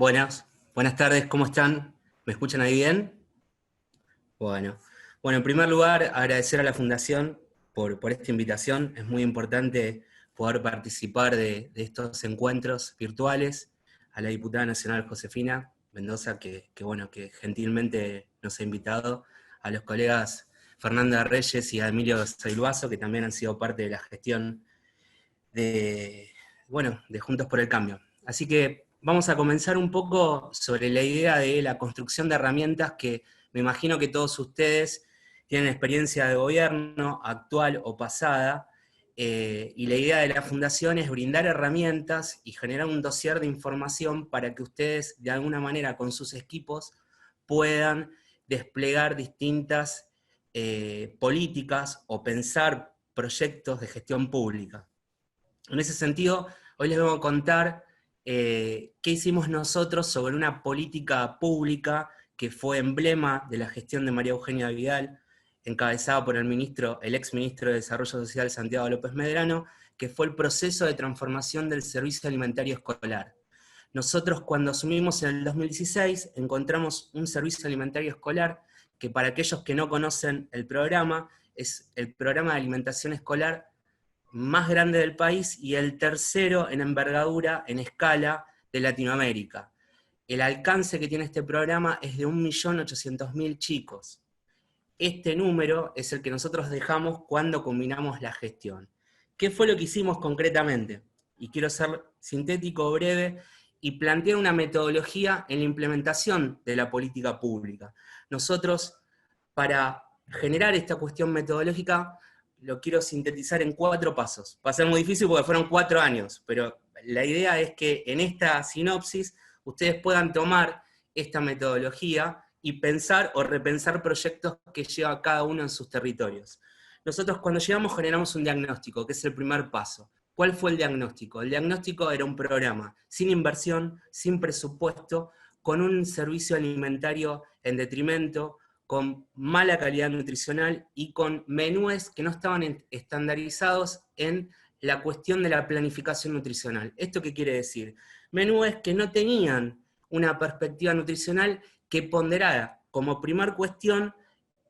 Buenas tardes, ¿cómo están? ¿Me escuchan ahí bien? Bueno, bueno, en primer lugar, agradecer a la Fundación por esta invitación. Es muy importante poder participar de estos encuentros virtuales. A la diputada nacional Josefina Mendoza, que gentilmente nos ha invitado, a los colegas Fernanda Reyes y a Emilio Zailbazo, que también han sido parte de la gestión de, de Juntos por el Cambio. Así que vamos a comenzar un poco sobre la idea de la construcción de herramientas que me imagino que todos ustedes tienen experiencia de gobierno, actual o pasada, y la idea de la Fundación es brindar herramientas y generar un dossier de información para que ustedes, de alguna manera, con sus equipos, puedan desplegar distintas políticas o pensar proyectos de gestión pública. En ese sentido, hoy les vengo a contar qué hicimos nosotros sobre una política pública que fue emblema de la gestión de María Eugenia Vidal, encabezada por el ex ministro de Desarrollo Social Santiago López Medrano, que fue el proceso de transformación del servicio alimentario escolar. Nosotros, cuando asumimos en el 2016, encontramos un servicio alimentario escolar que, para aquellos que no conocen el programa, es el programa de alimentación escolar más grande del país y el tercero en envergadura, en escala, de Latinoamérica. El alcance que tiene este programa es de 1.800.000 chicos. Este número es el que nosotros dejamos cuando combinamos la gestión. ¿Qué fue lo que hicimos concretamente? Y quiero ser sintético, breve, y plantear una metodología en la implementación de la política pública. Nosotros, para generar esta cuestión metodológica, lo quiero sintetizar en 4 pasos. Va a ser muy difícil porque fueron 4 años, pero la idea es que en esta sinopsis ustedes puedan tomar esta metodología y pensar o repensar proyectos que lleva cada uno en sus territorios. Nosotros cuando llegamos generamos un diagnóstico, que es el primer paso. ¿Cuál fue el diagnóstico? El diagnóstico era un programa sin inversión, sin presupuesto, con un servicio alimentario en detrimento, con mala calidad nutricional y con menúes que no estaban estandarizados en la cuestión de la planificación nutricional. ¿Esto qué quiere decir? Menúes que no tenían una perspectiva nutricional que ponderara como primer cuestión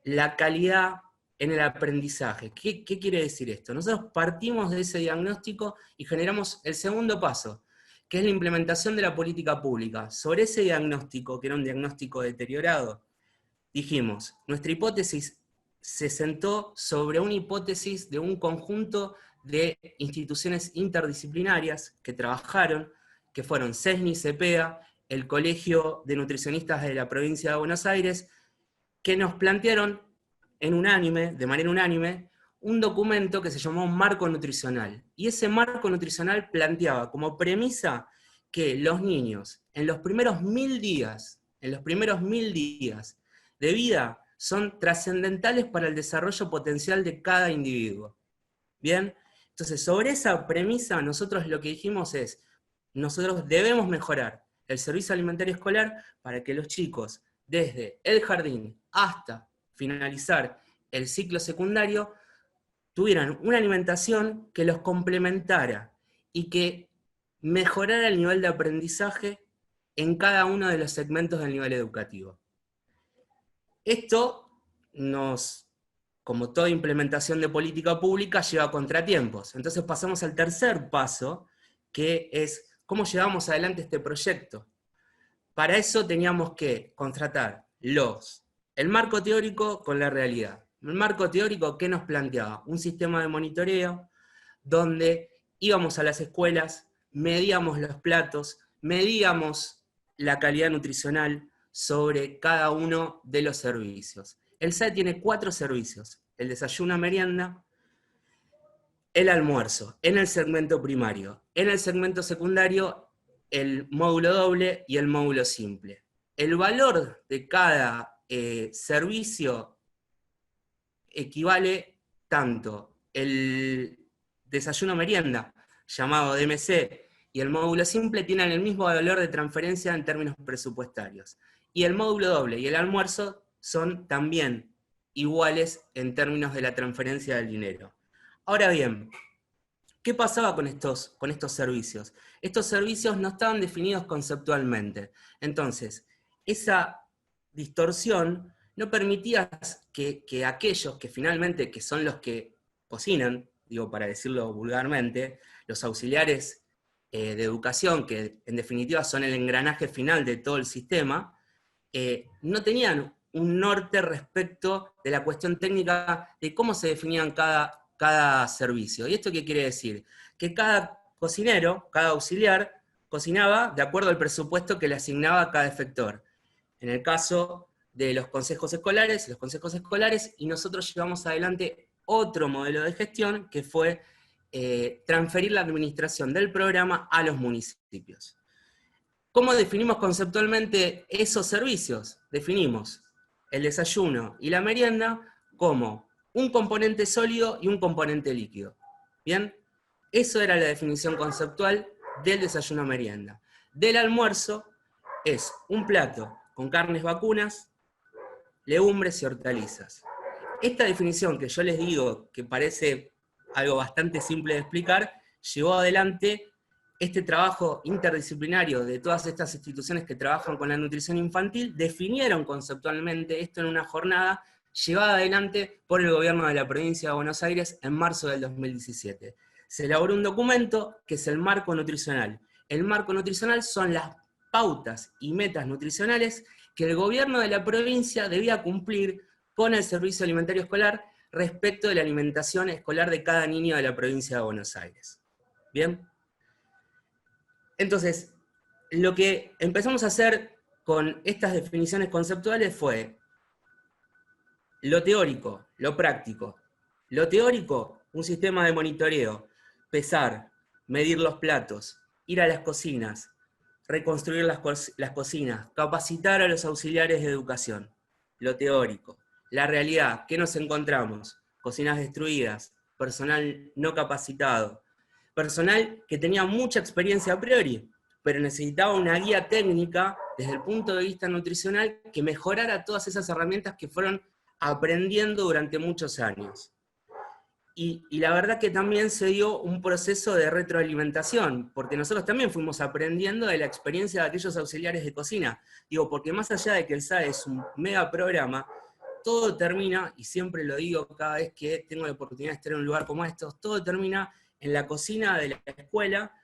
la calidad en el aprendizaje. ¿Qué quiere decir esto? Nosotros partimos de ese diagnóstico y generamos el segundo paso, que es la implementación de la política pública. Sobre ese diagnóstico, que era un diagnóstico deteriorado, dijimos, nuestra hipótesis se sentó sobre una hipótesis de un conjunto de instituciones interdisciplinarias que trabajaron, que fueron CESNI, CEPEA, el Colegio de Nutricionistas de la Provincia de Buenos Aires, que nos plantearon de manera unánime, un documento que se llamó Marco Nutricional. Y ese marco nutricional planteaba como premisa que los niños, en los primeros 1000 días de vida, son trascendentales para el desarrollo potencial de cada individuo. ¿Bien? Entonces, sobre esa premisa, nosotros lo que dijimos es, nosotros debemos mejorar el servicio alimentario escolar para que los chicos, desde el jardín hasta finalizar el ciclo secundario, tuvieran una alimentación que los complementara y que mejorara el nivel de aprendizaje en cada uno de los segmentos del nivel educativo. Esto como toda implementación de política pública, lleva contratiempos. Entonces pasamos al tercer paso, que es cómo llevamos adelante este proyecto. Para eso teníamos que contratar el marco teórico con la realidad. El marco teórico, ¿qué nos planteaba? Un sistema de monitoreo donde íbamos a las escuelas, medíamos los platos, medíamos la calidad nutricional sobre cada uno de los servicios. El SAE tiene 4 servicios: el desayuno, merienda, el almuerzo, en el segmento primario. En el segmento secundario, el módulo doble y el módulo simple. El valor de cada servicio equivale tanto el desayuno merienda, llamado DMC, y el módulo simple tienen el mismo valor de transferencia en términos presupuestarios. Y el módulo doble y el almuerzo son también iguales en términos de la transferencia del dinero. Ahora bien, ¿Qué pasaba con estos servicios? Estos servicios no estaban definidos conceptualmente. Entonces, esa distorsión no permitía que aquellos que finalmente, que son los que cocinan, digo para decirlo vulgarmente, los auxiliares de educación, que en definitiva son el engranaje final de todo el sistema, no tenían un norte respecto de la cuestión técnica de cómo se definían cada servicio. ¿Y esto qué quiere decir? Que cada cocinero, cada auxiliar, cocinaba de acuerdo al presupuesto que le asignaba cada efector. En el caso de los consejos escolares, y nosotros llevamos adelante otro modelo de gestión que fue transferir la administración del programa a los municipios. ¿Cómo definimos conceptualmente esos servicios? Definimos el desayuno y la merienda como un componente sólido y un componente líquido. ¿Bien? Eso era la definición conceptual del desayuno-merienda. Del almuerzo es un plato con carnes vacunas, legumbres y hortalizas. Esta definición que yo les digo, que parece algo bastante simple de explicar, llevó adelante este trabajo interdisciplinario de todas estas instituciones que trabajan con la nutrición infantil, definieron conceptualmente esto en una jornada llevada adelante por el gobierno de la provincia de Buenos Aires en marzo del 2017. Se elaboró un documento que es el marco nutricional. El marco nutricional son las pautas y metas nutricionales que el gobierno de la provincia debía cumplir con el servicio alimentario escolar respecto de la alimentación escolar de cada niño de la provincia de Buenos Aires. ¿Bien? Entonces, lo que empezamos a hacer con estas definiciones conceptuales fue lo teórico, lo práctico. Lo teórico, un sistema de monitoreo, pesar, medir los platos, ir a las cocinas, reconstruir las cocinas, capacitar a los auxiliares de educación. Lo teórico. La realidad, ¿qué nos encontramos? Cocinas destruidas, personal no capacitado, personal que tenía mucha experiencia a priori, pero necesitaba una guía técnica desde el punto de vista nutricional que mejorara todas esas herramientas que fueron aprendiendo durante muchos años. Y la verdad que también se dio un proceso de retroalimentación, porque nosotros también fuimos aprendiendo de la experiencia de aquellos auxiliares de cocina. Digo, porque más allá de que el SAE es un mega programa, todo termina, y siempre lo digo cada vez que tengo la oportunidad de estar en un lugar como estos, todo termina en la cocina de la escuela,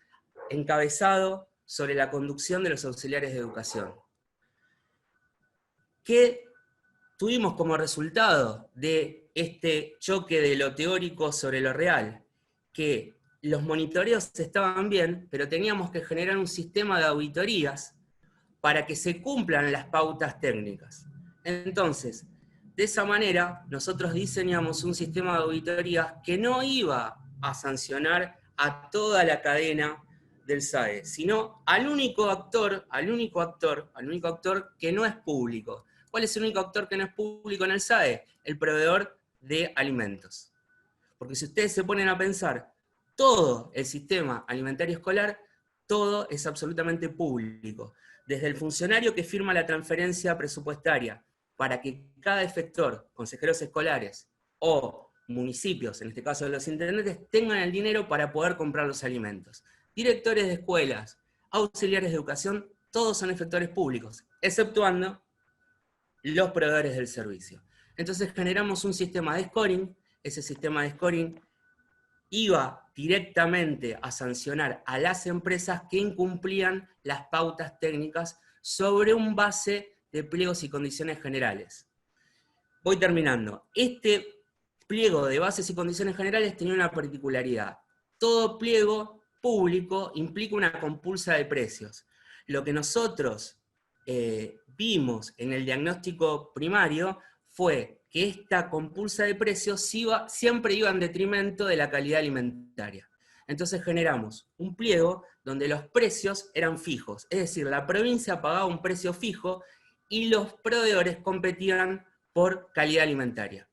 encabezado sobre la conducción de los auxiliares de educación. ¿Qué tuvimos como resultado de este choque de lo teórico sobre lo real? Que los monitoreos estaban bien, pero teníamos que generar un sistema de auditorías para que se cumplan las pautas técnicas. Entonces, de esa manera, nosotros diseñamos un sistema de auditorías que no iba a sancionar a toda la cadena del SAE, sino al único actor que no es público. ¿Cuál es el único actor que no es público en el SAE? El proveedor de alimentos. Porque si ustedes se ponen a pensar, todo el sistema alimentario escolar, todo es absolutamente público. Desde el funcionario que firma la transferencia presupuestaria para que cada efector, consejeros escolares o municipios, en este caso de los intendentes, tengan el dinero para poder comprar los alimentos. Directores de escuelas, auxiliares de educación, todos son efectores públicos, exceptuando los proveedores del servicio. Entonces generamos un sistema de scoring, ese sistema de scoring iba directamente a sancionar a las empresas que incumplían las pautas técnicas sobre un base de pliegos y condiciones generales. Voy terminando. Este pliego de bases y condiciones generales tenía una particularidad. Todo pliego público implica una compulsa de precios. Lo que nosotros vimos en el diagnóstico primario fue que esta compulsa de precios siempre iba en detrimento de la calidad alimentaria. Entonces generamos un pliego donde los precios eran fijos, es decir, la provincia pagaba un precio fijo y los proveedores competían por calidad alimentaria.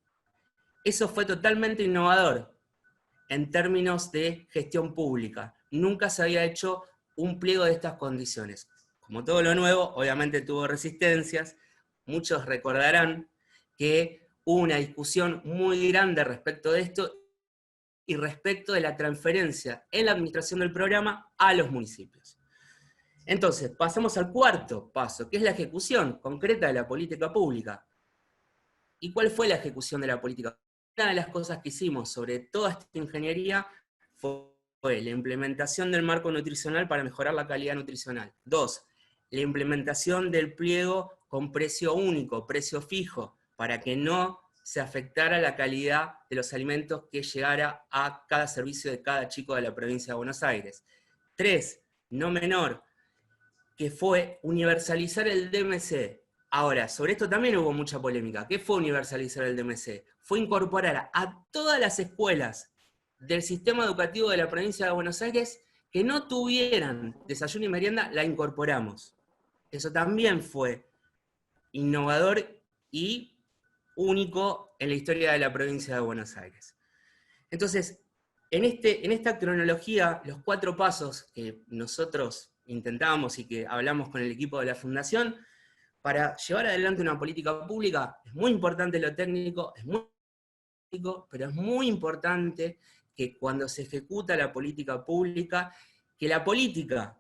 Eso fue totalmente innovador en términos de gestión pública. Nunca se había hecho un pliego de estas condiciones. Como todo lo nuevo, obviamente tuvo resistencias. Muchos recordarán que hubo una discusión muy grande respecto de esto y respecto de la transferencia en la administración del programa a los municipios. Entonces, pasamos al cuarto paso, que es la ejecución concreta de la política pública. ¿Y cuál fue la ejecución de la política? Una de las cosas que hicimos sobre toda esta ingeniería fue la implementación del marco nutricional para mejorar la calidad nutricional. 2, la implementación del pliego con precio único, precio fijo, para que no se afectara la calidad de los alimentos que llegara a cada servicio de cada chico de la provincia de Buenos Aires. 3, no menor, que fue universalizar el DMC. Ahora, sobre esto también hubo mucha polémica. ¿Qué fue universalizar el DMC? Fue incorporar a todas las escuelas del sistema educativo de la provincia de Buenos Aires que no tuvieran desayuno y merienda, la incorporamos. Eso también fue innovador y único en la historia de la provincia de Buenos Aires. Entonces, en esta cronología, los 4 pasos que nosotros intentamos y que hablamos con el equipo de la Fundación, para llevar adelante una política pública, es muy importante lo técnico, es muy técnico, pero es muy importante que cuando se ejecuta la política pública, que la política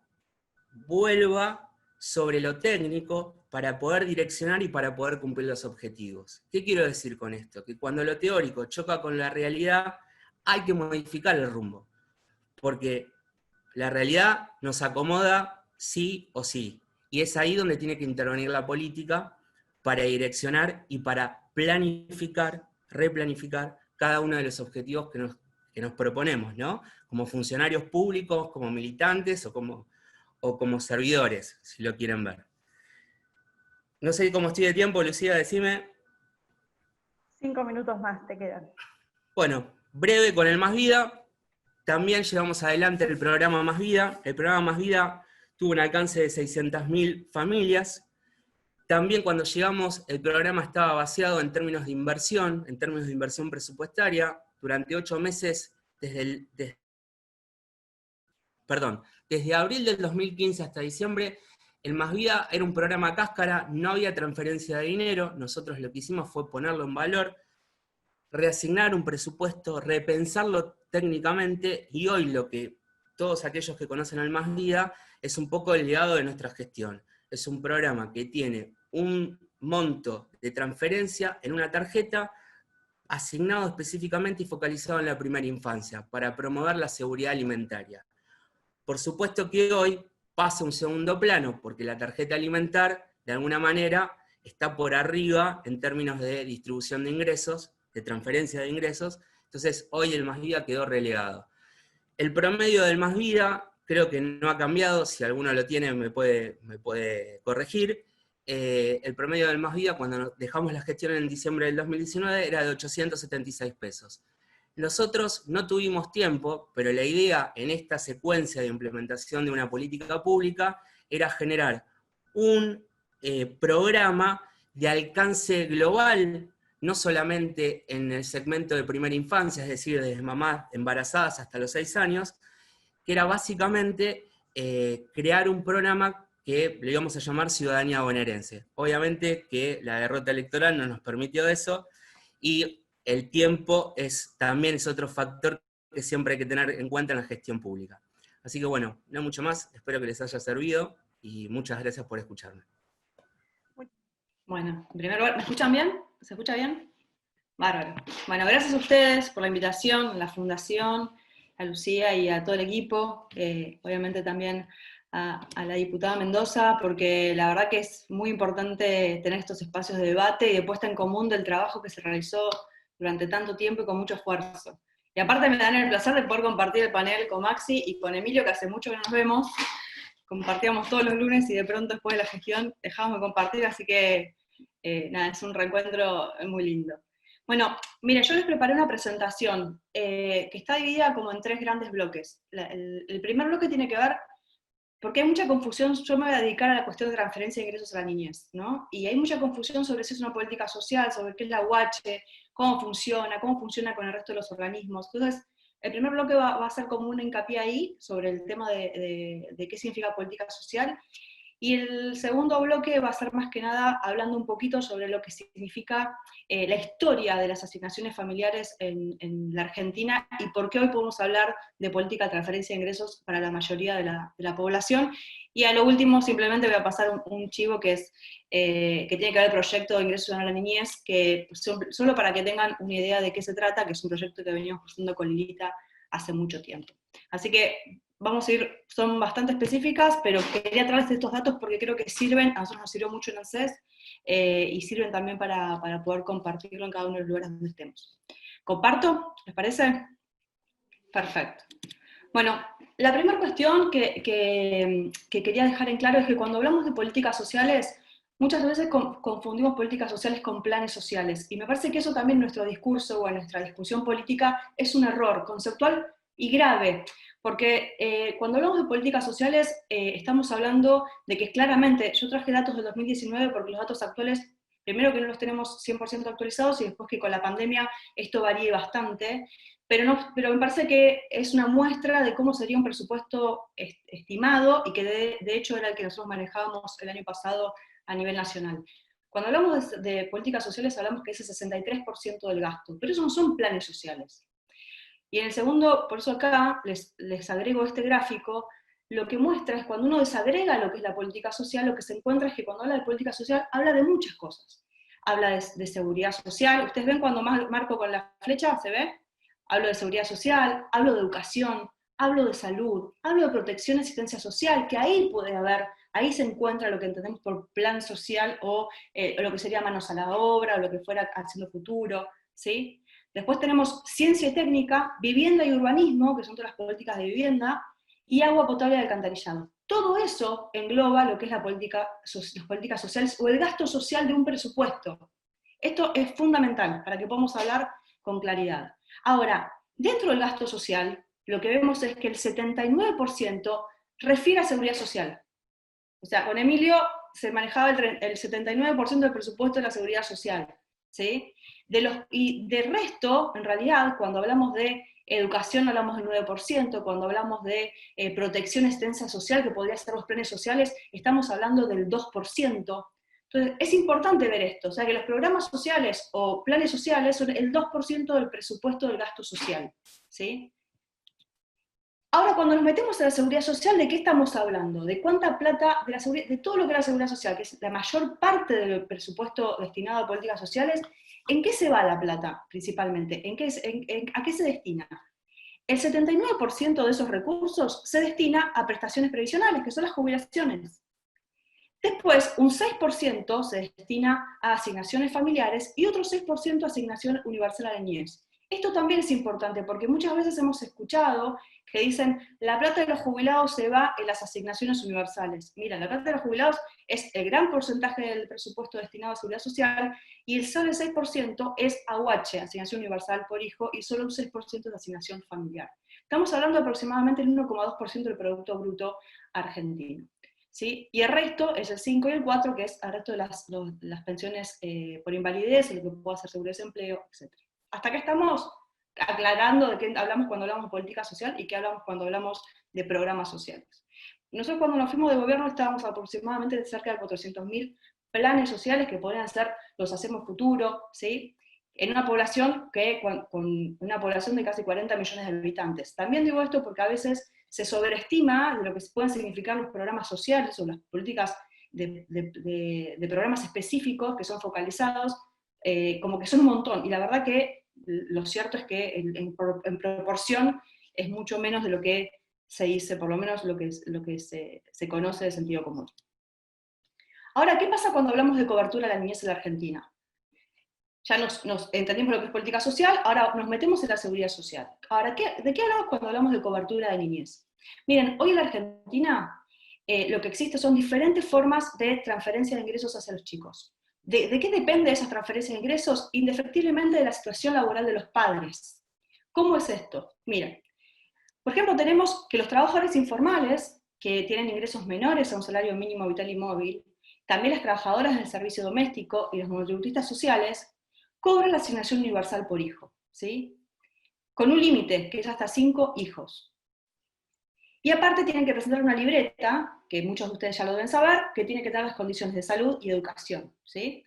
vuelva sobre lo técnico para poder direccionar y para poder cumplir los objetivos. ¿Qué quiero decir con esto? Que cuando lo teórico choca con la realidad, hay que modificar el rumbo, porque la realidad nos acomoda sí o sí, y es ahí donde tiene que intervenir la política para direccionar y para planificar, replanificar cada uno de los objetivos que nos proponemos, ¿no? Como funcionarios públicos, como militantes o como servidores, si lo quieren ver. No sé cómo estoy de tiempo, Lucía, decime. 5 minutos más te quedan. Bueno, breve con el Más Vida. También llevamos adelante el programa Más Vida. El programa Más Vida tuvo un alcance de 600.000 familias. También cuando llegamos, el programa estaba vaciado en términos de inversión presupuestaria. Durante 8 meses, desde abril del 2015 hasta diciembre, el Más Vida era un programa cáscara, no había transferencia de dinero. Nosotros lo que hicimos fue ponerlo en valor, reasignar un presupuesto, repensarlo técnicamente, y hoy lo que todos aquellos que conocen al Más Vida es un poco el legado de nuestra gestión. Es un programa que tiene un monto de transferencia en una tarjeta asignado específicamente y focalizado en la primera infancia, para promover la seguridad alimentaria. Por supuesto que hoy pasa a un segundo plano, porque la tarjeta alimentar, de alguna manera, está por arriba en términos de distribución de ingresos, de transferencia de ingresos. Entonces hoy el Más Vida quedó relegado. El promedio del Más Vida creo que no ha cambiado, si alguno lo tiene me puede corregir. El promedio del Más Vida, cuando dejamos la gestión en diciembre del 2019, era de 876 pesos. Nosotros no tuvimos tiempo, pero la idea en esta secuencia de implementación de una política pública era generar un programa de alcance global, no solamente en el segmento de primera infancia, es decir, desde mamás embarazadas hasta los 6 años, que era básicamente crear un programa que le íbamos a llamar Ciudadanía Bonaerense. Obviamente que la derrota electoral no nos permitió eso, y el tiempo también es otro factor que siempre hay que tener en cuenta en la gestión pública. Así que bueno, no mucho más, espero que les haya servido, y muchas gracias por escucharme. Bueno, en primer lugar, ¿me escuchan bien? ¿Se escucha bien? Bárbaro. Bueno, gracias a ustedes por la invitación, a la Fundación, a Lucía y a todo el equipo, obviamente también a la diputada Mendoza, porque la verdad que es muy importante tener estos espacios de debate y de puesta en común del trabajo que se realizó durante tanto tiempo y con mucho esfuerzo. Y aparte me dan el placer de poder compartir el panel con Maxi y con Emilio, que hace mucho que nos vemos. Compartíamos todos los lunes y de pronto después de la gestión dejamos de compartir, así que nada, es un reencuentro muy lindo. Bueno, mira, yo les preparé una presentación que está dividida como en 3 grandes bloques. El primer bloque tiene que ver, porque hay mucha confusión, yo me voy a dedicar a la cuestión de transferencia de ingresos a la niñez, ¿no? Y hay mucha confusión sobre si es una política social, sobre qué es la UH, cómo funciona con el resto de los organismos. Entonces, el primer bloque va a ser como un hincapié ahí, sobre el tema de qué significa política social, Y el segundo bloque va a ser más que nada hablando un poquito sobre lo que significa la historia de las asignaciones familiares en la Argentina y por qué hoy podemos hablar de política de transferencia de ingresos para la mayoría de la población. Y a lo último simplemente voy a pasar un chivo que tiene que ver el proyecto de ingresos a la niñez, que solo para que tengan una idea de qué se trata, que es un proyecto que venimos haciendo con Lilita hace mucho tiempo. Así que vamos a ir, son bastante específicas, pero quería traerles estos datos porque creo que sirven, a nosotros nos sirvió mucho en ANSES, y sirven también para poder compartirlo en cada uno de los lugares donde estemos. ¿Comparto? ¿Les parece? Perfecto. Bueno, la primera cuestión que quería dejar en claro es que cuando hablamos de políticas sociales, muchas veces confundimos políticas sociales con planes sociales, y me parece que eso también en nuestro discurso o en nuestra discusión política es un error conceptual y grave, porque cuando hablamos de políticas sociales estamos hablando de que claramente, yo traje datos del 2019 porque los datos actuales, primero que no los tenemos 100% actualizados y después que con la pandemia esto varíe bastante, pero me parece que es una muestra de cómo sería un presupuesto estimado y que de hecho era el que nosotros manejábamos el año pasado a nivel nacional. Cuando hablamos de políticas sociales hablamos que es el 63% del gasto, pero eso no son planes sociales. Y en el segundo, por eso acá les agrego este gráfico, lo que muestra es cuando uno desagrega lo que es la política social, lo que se encuentra es que cuando habla de política social habla de muchas cosas. Habla de seguridad social, ustedes ven cuando marco con la flecha, ¿se ve? Hablo de seguridad social, hablo de educación, hablo de salud, hablo de protección y asistencia social, que ahí puede haber, ahí se encuentra lo que entendemos por plan social o lo que sería manos a la obra o lo que fuera Haciendo Futuro, ¿sí? Después tenemos ciencia y técnica, vivienda y urbanismo, que son todas las políticas de vivienda, y agua potable y alcantarillado. Todo eso engloba lo que es las políticas sociales o el gasto social de un presupuesto. Esto es fundamental para que podamos hablar con claridad. Ahora, dentro del gasto social, lo que vemos es que el 79% refiere a seguridad social. O sea, con Emilio se manejaba el 79% del presupuesto de la seguridad social, ¿sí? Y de resto, en realidad, cuando hablamos de educación hablamos del 9%, cuando hablamos de protección y asistencia social, que podría ser los planes sociales, estamos hablando del 2%. Entonces, es importante ver esto, o sea, que los programas sociales o planes sociales son el 2% del presupuesto del gasto social, ¿sí? Ahora, cuando nos metemos en la seguridad social, ¿de qué estamos hablando? ¿De cuánta plata, de todo lo que es la seguridad social, que es la mayor parte del presupuesto destinado a políticas sociales? ¿En qué se va la plata, principalmente? ¿A qué se destina? El 79% de esos recursos se destina a prestaciones previsionales, que son las jubilaciones. Después, un 6% se destina a asignaciones familiares y otro 6% a asignación universal a la niñez. Esto también es importante porque muchas veces hemos escuchado que dicen la plata de los jubilados se va en las asignaciones universales. Mira, la plata de los jubilados es el gran porcentaje del presupuesto destinado a seguridad social y el solo 6% es AUH, asignación universal por hijo, y solo un 6% de asignación familiar. Estamos hablando de aproximadamente el 1,2% del Producto Bruto argentino. ¿Sí? Y el resto es el 5 y el 4, que es el resto de las pensiones por invalidez, lo que puede hacer seguro de desempleo, etc. Hasta acá estamos aclarando de qué hablamos cuando hablamos de política social y qué hablamos cuando hablamos de programas sociales. Nosotros cuando nos fuimos de gobierno estábamos aproximadamente cerca de 400.000 planes sociales que podrían ser los Hacemos Futuro, ¿sí? En una población con una población de casi 40 millones de habitantes. También digo esto porque a veces se sobreestima de lo que pueden significar los programas sociales o las políticas de programas específicos que son focalizados, como que son un montón, y la verdad que lo cierto es que en proporción es mucho menos de lo que se dice, por lo menos lo que se conoce de sentido común. Ahora, ¿qué pasa cuando hablamos de cobertura a la niñez en la Argentina? Ya nos entendimos lo que es política social, ahora nos metemos en la seguridad social. Ahora, ¿de qué hablamos cuando hablamos de cobertura de niñez? Miren, hoy en la Argentina lo que existe son diferentes formas de transferencia de ingresos hacia los chicos. ¿De qué depende esas transferencias de ingresos? Indefectiblemente de la situación laboral de los padres. ¿Cómo es esto? Miren, por ejemplo, tenemos que los trabajadores informales, que tienen ingresos menores a un salario mínimo vital y móvil, también las trabajadoras del servicio doméstico y los monotributistas sociales, cobran la asignación universal por hijo, ¿sí? Con un límite, que es hasta 5 hijos. Y aparte tienen que presentar una libreta, que muchos de ustedes ya lo deben saber, que tiene que tener las condiciones de salud y educación, ¿sí?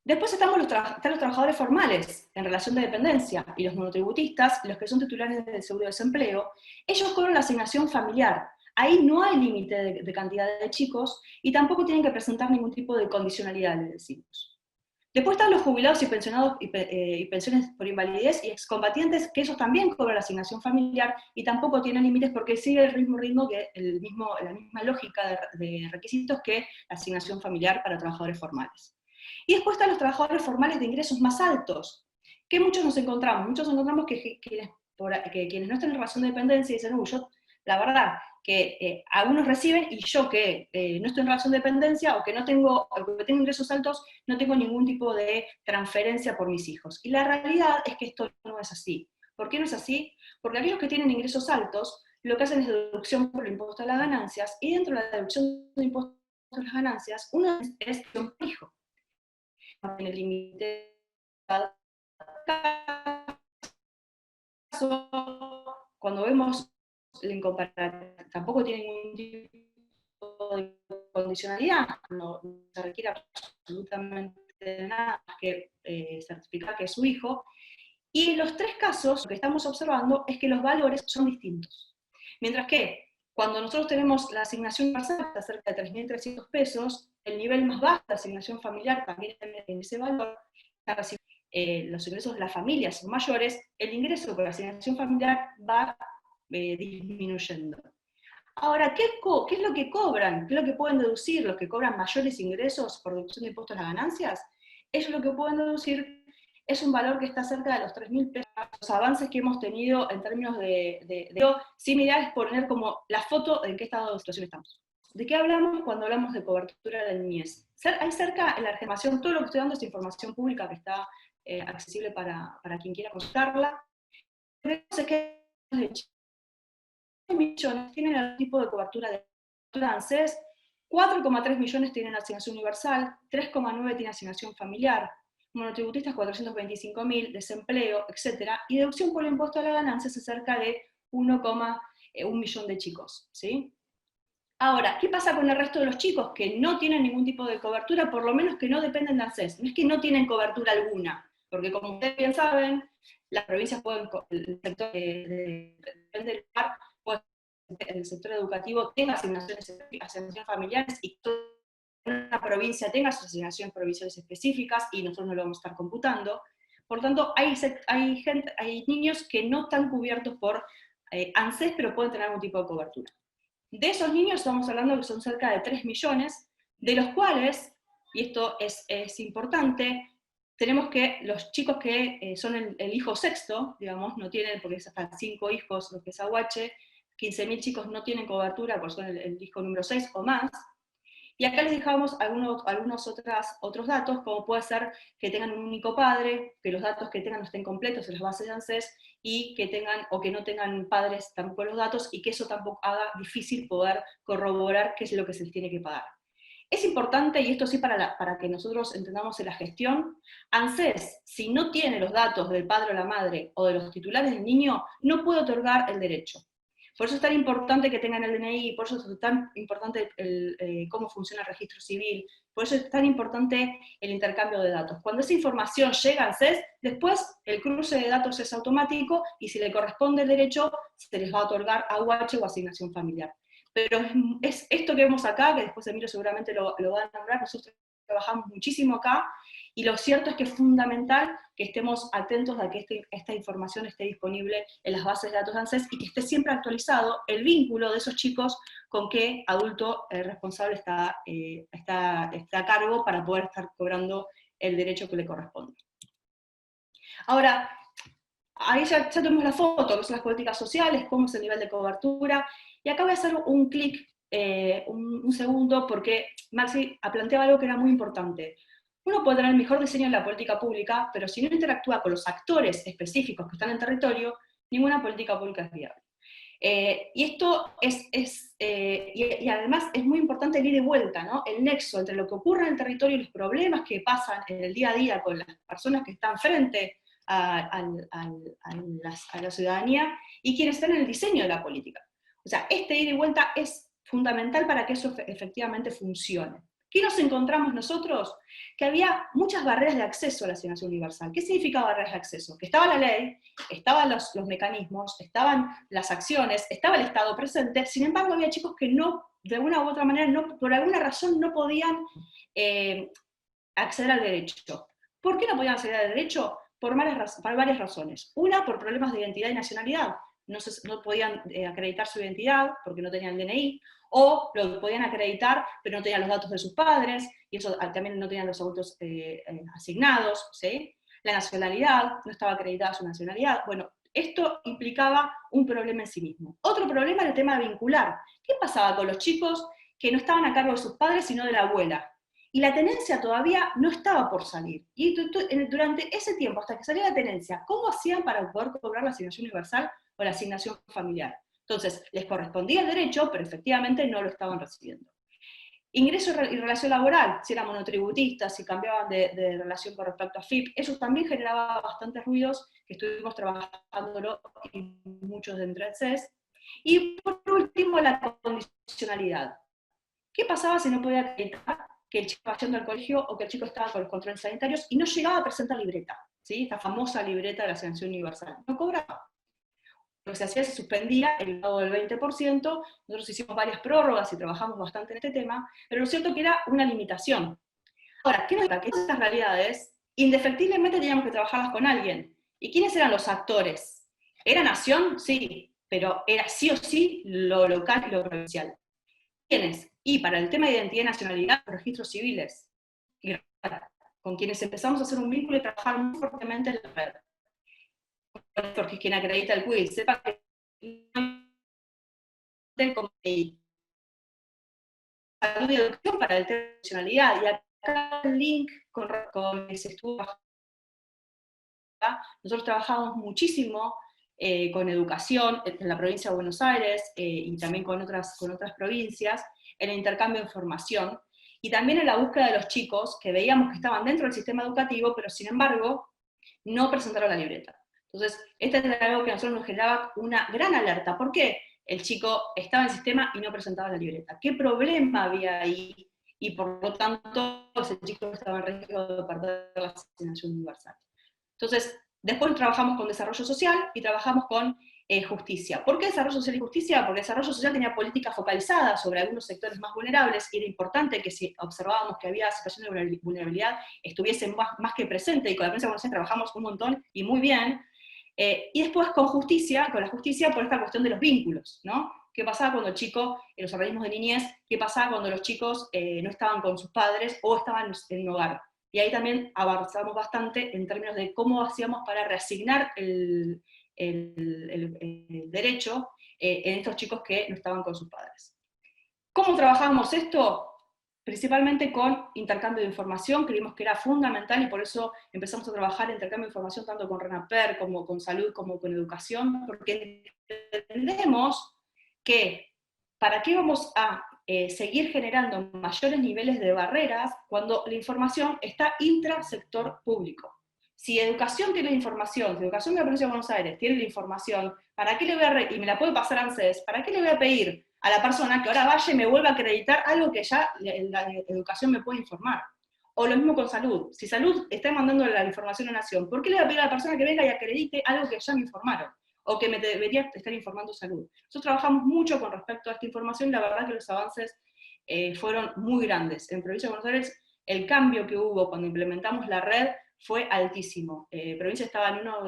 Después están los trabajadores formales en relación de dependencia y los monotributistas, los que son titulares del seguro de desempleo. Ellos cobran la asignación familiar. Ahí no hay límite de cantidad de chicos y tampoco tienen que presentar ningún tipo de condicionalidad, les decimos. Después están los jubilados y pensionados y pensiones por invalidez y excombatientes, que ellos también cobran la asignación familiar y tampoco tienen límites porque sigue el mismo ritmo, que la misma lógica de requisitos que la asignación familiar para trabajadores formales. Y después están los trabajadores formales de ingresos más altos, que muchos nos encontramos. Muchos encontramos que quienes no están en relación de dependencia dicen, yo, la verdad, que algunos reciben y yo que no estoy en relación de dependencia o que tengo ingresos altos, no tengo ningún tipo de transferencia por mis hijos. Y la realidad es que esto no es así. ¿Por qué no es así? Porque aquellos que tienen ingresos altos, lo que hacen es deducción por el impuesto a las ganancias, y dentro de la deducción de impuesto a las ganancias, uno es un hijo. En el límite cuando vemos la incompatibilidad, tampoco tiene ningún tipo de condicionalidad, no se requiere absolutamente nada más que certificar que es su hijo, y en los tres casos lo que estamos observando es que los valores son distintos. Mientras que cuando nosotros tenemos la asignación universal de cerca de 3.300 pesos, el nivel más bajo de asignación familiar también en ese valor, los ingresos de las familias son mayores, el ingreso por la asignación familiar va disminuyendo. Ahora, ¿qué es lo que cobran? ¿Qué es lo que pueden deducir los que cobran mayores ingresos por deducción de impuestos a las ganancias? Ellos lo que pueden deducir es un valor que está cerca de los 3.000 pesos. Los avances que hemos tenido en términos similares es poner como la foto de en qué estado de situación estamos. ¿De qué hablamos cuando hablamos de cobertura del niñez? Hay cerca en la información, todo lo que estoy dando es información pública que está accesible para quien quiera consultarla. Es que 6 millones tienen el tipo de cobertura de ANSES, 4,3 millones tienen asignación universal, 3,9 tienen asignación familiar, monotributistas 425.000, desempleo, etc. Y deducción por el impuesto a la ganancia es cerca de 1,1 millón de chicos, ¿sí? Ahora, ¿qué pasa con el resto de los chicos que no tienen ningún tipo de cobertura, por lo menos que no dependen de ANSES? No es que no tienen cobertura alguna, porque como ustedes bien saben, las provincias pueden, el sector depende del lugar, el sector educativo tenga asignaciones familiares y toda una provincia tenga sus asignaciones provinciales específicas y nosotros no lo vamos a estar computando. Por tanto, hay niños que no están cubiertos por ANSES, pero pueden tener algún tipo de cobertura. De esos niños estamos hablando que son cerca de 3 millones, de los cuales, y esto es importante, tenemos que los chicos que son el hijo sexto, digamos, no tienen, porque es hasta 5 hijos lo que es aguache, 15.000 chicos no tienen cobertura, por son el hijo número 6 o más, y acá les dejamos algunos otros datos, como puede ser que tengan un único padre, que los datos que tengan no estén completos en las bases de ANSES, y que tengan o que no tengan padres tampoco los datos, y que eso tampoco haga difícil poder corroborar qué es lo que se les tiene que pagar. Es importante, y esto sí para que nosotros entendamos en la gestión, ANSES, si no tiene los datos del padre o la madre, o de los titulares del niño, no puede otorgar el derecho. Por eso es tan importante que tengan el DNI, por eso es tan importante cómo funciona el registro civil, por eso es tan importante el intercambio de datos. Cuando esa información llega al ANSES, después el cruce de datos es automático y si le corresponde el derecho, se les va a otorgar AUH o asignación familiar. Pero es esto que vemos acá, que después Emilio seguramente lo va a nombrar, nosotros trabajamos muchísimo acá, y lo cierto es que es fundamental que estemos atentos a que esta información esté disponible en las bases de datos de ANSES y que esté siempre actualizado el vínculo de esos chicos con qué adulto responsable está a cargo para poder estar cobrando el derecho que le corresponde. Ahora, ahí ya tenemos la foto, que son las políticas sociales, cómo es el nivel de cobertura, y acá voy a hacer un clic, un segundo, porque Maxi planteaba algo que era muy importante. Uno puede tener el mejor diseño en la política pública, pero si no interactúa con los actores específicos que están en el territorio, ninguna política pública es viable. Y esto y además es muy importante el ir y vuelta, ¿no? El nexo entre lo que ocurre en el territorio y los problemas que pasan en el día a día con las personas que están frente a la ciudadanía y quienes están en el diseño de la política. O sea, este ida y vuelta es fundamental para que eso efectivamente funcione. ¿Qué nos encontramos nosotros? Que había muchas barreras de acceso a la asignación universal. ¿Qué significa barreras de acceso? Que estaba la ley, estaban los mecanismos, estaban las acciones, estaba el Estado presente, sin embargo había chicos que no, de una u otra manera, no, por alguna razón no podían acceder al derecho. ¿Por qué no podían acceder al derecho? Por varias razones. Una, por problemas de identidad y nacionalidad. No podían acreditar su identidad porque no tenían DNI, o lo podían acreditar, pero no tenían los datos de sus padres, y eso también no tenían los adultos asignados, ¿sí? La nacionalidad, no estaba acreditada su nacionalidad. Bueno, esto implicaba un problema en sí mismo. Otro problema era el tema vincular. ¿Qué pasaba con los chicos que no estaban a cargo de sus padres, sino de la abuela? Y la tenencia todavía no estaba por salir. Y durante ese tiempo, hasta que salía la tenencia, ¿cómo hacían para poder cobrar la asignación universal o la asignación familiar? Entonces, les correspondía el derecho, pero efectivamente no lo estaban recibiendo. Ingreso y relación laboral, si eran monotributistas, si cambiaban de relación con respecto a FIP, eso también generaba bastantes ruidos, que estuvimos trabajándolo en muchos de entre CES. Y por último, la condicionalidad. ¿Qué pasaba si no podía acreditar que el chico estaba yendo al colegio o que el chico estaba con los controles sanitarios y no llegaba a presentar libreta? ¿Sí? Esta famosa libreta de la asignación universal. No cobraba. Lo que se hacía, se suspendía el pago del 20%, nosotros hicimos varias prórrogas y trabajamos bastante en este tema, pero lo cierto que era una limitación. Ahora, ¿qué nos da? Que estas realidades, indefectiblemente teníamos que trabajarlas con alguien. ¿Y quiénes eran los actores? ¿Era nación? Sí, pero era sí o sí lo local y lo provincial. ¿Quiénes? Y para el tema de identidad y nacionalidad, los registros civiles, con quienes empezamos a hacer un vínculo y trabajar muy fuertemente en la red. Porque quien acredita el quiz, sepa que salud y educación para el tema de nacionalidad, y acá el link con ese estudio, nosotros trabajamos muchísimo con educación en la provincia de Buenos Aires y también con otras provincias, en el intercambio de información, y también en la búsqueda de los chicos que veíamos que estaban dentro del sistema educativo, pero sin embargo no presentaron la libreta. Entonces, esto es algo que a nosotros nos generaba una gran alerta. ¿Por qué el chico estaba en el sistema y no presentaba la libreta? ¿Qué problema había ahí? Y por lo tanto, ese chico estaba en riesgo de perder la asignación universal. Entonces, después trabajamos con desarrollo social y trabajamos con justicia. ¿Por qué desarrollo social y justicia? Porque desarrollo social tenía políticas focalizadas sobre algunos sectores más vulnerables, y era importante que si observábamos que había situaciones de vulnerabilidad, estuviesen más que presente, y con la prensa de Buenos Aires trabajamos un montón y muy bien. Y después con la justicia por esta cuestión de los vínculos, ¿no? ¿Qué pasaba cuando el chico, en los organismos de niñez, qué pasaba cuando los chicos no estaban con sus padres o estaban en un hogar? Y ahí también avanzamos bastante en términos de cómo hacíamos para reasignar el derecho en estos chicos que no estaban con sus padres. ¿Cómo trabajamos esto? Principalmente con intercambio de información, creímos que era fundamental y por eso empezamos a trabajar en intercambio de información tanto con RENAPER como con salud como con educación, porque entendemos que ¿para qué vamos a seguir generando mayores niveles de barreras cuando la información está intrasector público? Si educación tiene la información, si educación de la provincia de Buenos Aires tiene la información, ¿para qué le voy a y me la puede pasar a ANSES? ¿Para qué le voy a pedir a la persona que ahora vaya y me vuelva a acreditar algo que ya la educación me puede informar? O lo mismo con salud. Si salud está mandando la información a Nación, ¿por qué le voy a pedir a la persona que venga y acredite algo que ya me informaron? O que me debería estar informando salud. Nosotros trabajamos mucho con respecto a esta información, y la verdad que los avances fueron muy grandes. En Provincia de Buenos Aires, el cambio que hubo cuando implementamos la red fue altísimo. Provincia estaba en uno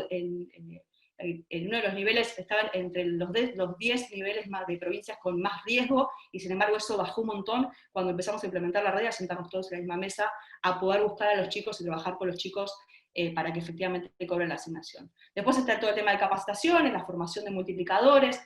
de los niveles, estaban entre los 10 niveles más de provincias con más riesgo, y sin embargo eso bajó un montón cuando empezamos a implementar la red, a sentarnos todos en la misma mesa, a poder buscar a los chicos y trabajar con los chicos para que efectivamente cobren la asignación. Después está todo el tema de capacitaciones, la formación de multiplicadores,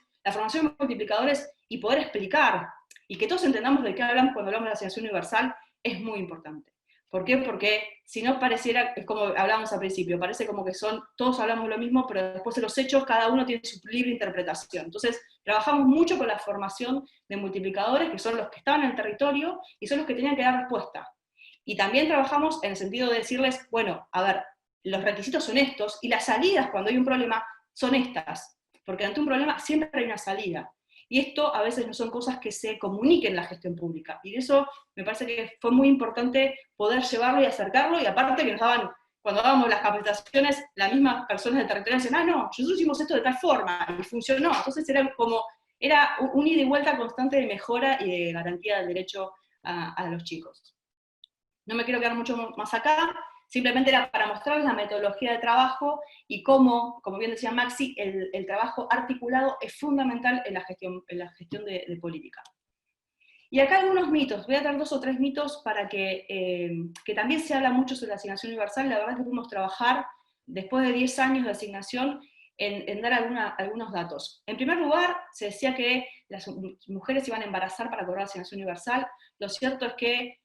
y poder explicar, y que todos entendamos de qué hablamos cuando hablamos de la asignación universal, es muy importante. ¿Por qué? Porque si no pareciera, es como hablábamos al principio, parece como que todos hablamos lo mismo, pero después de los hechos cada uno tiene su libre interpretación. Entonces, trabajamos mucho con la formación de multiplicadores, que son los que estaban en el territorio, y son los que tenían que dar respuesta. Y también trabajamos en el sentido de decirles, bueno, a ver, los requisitos son estos, y las salidas cuando hay un problema son estas, porque ante un problema siempre hay una salida. y esto a veces no son cosas que se comuniquen en la gestión pública, y eso me parece que fue muy importante poder llevarlo y acercarlo, y aparte que nos daban, cuando dábamos las capacitaciones, las mismas personas del territorio decían, ah, no, nosotros hicimos esto de tal forma, y funcionó, entonces era un ida y vuelta constante de mejora y de garantía del derecho a los chicos. No me quiero quedar mucho más acá, simplemente era para mostrarles la metodología de trabajo y cómo, como bien decía Maxi, el trabajo articulado es fundamental en la gestión de política. Y acá algunos mitos, voy a dar 2 o 3 mitos para que también se habla mucho sobre la asignación universal, la verdad es que pudimos trabajar después de 10 años de asignación en dar algunos datos. En primer lugar, se decía que las mujeres iban a embarazar para cobrar la asignación universal. Lo cierto es que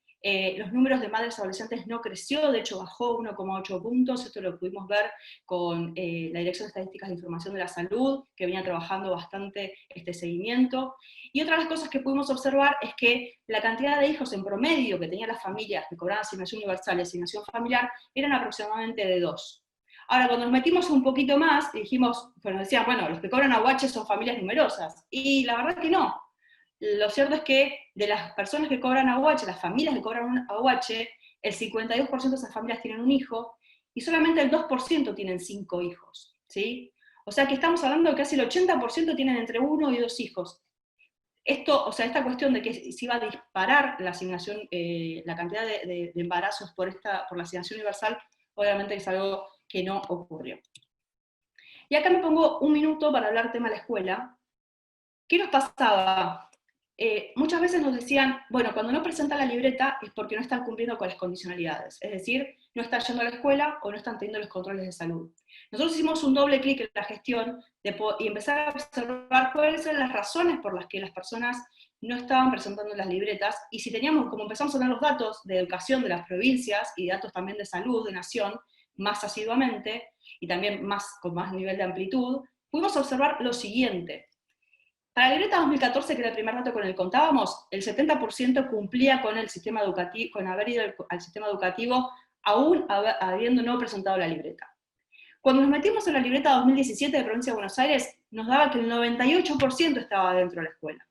los números de madres adolescentes no creció, de hecho bajó 1,8 puntos, esto lo pudimos ver con la Dirección de Estadísticas de Información de la Salud, que venía trabajando bastante este seguimiento. Y otra de las cosas que pudimos observar es que la cantidad de hijos en promedio que tenían las familias que cobraban asignación universal y asignación familiar eran aproximadamente de 2. Ahora, cuando nos metimos un poquito más, dijimos, bueno, decían, bueno, los que cobran AUH son familias numerosas, y la verdad es que no. Lo cierto es que de las personas que cobran AUH, las familias que cobran un AUH, el 52% de esas familias tienen un hijo, y solamente el 2% tienen 5 hijos, ¿sí? O sea que estamos hablando de que casi el 80% tienen entre 1 y 2 hijos. Esto, o sea, esta cuestión de que se iba a disparar la asignación, la cantidad de embarazos por la asignación universal, obviamente es algo que no ocurrió. Y acá me pongo un minuto para hablar tema de la escuela. ¿Qué nos pasaba? Muchas veces nos decían, bueno, cuando no presentan la libreta es porque no están cumpliendo con las condicionalidades, es decir, no están yendo a la escuela o no están teniendo los controles de salud. Nosotros hicimos un doble clic en la gestión y empezar a observar cuáles eran las razones por las que las personas no estaban presentando las libretas, y si teníamos, como empezamos a tener los datos de educación de las provincias y datos también de salud de nación, más asiduamente, y también con más nivel de amplitud, pudimos observar lo siguiente. Para la libreta 2014, que era el primer dato con el que contábamos, el 70% cumplía con el sistema educativo, con haber ido al sistema educativo, aún habiendo no presentado la libreta. Cuando nos metimos en la libreta 2017 de Provincia de Buenos Aires, nos daba que el 98% estaba dentro de la escuela.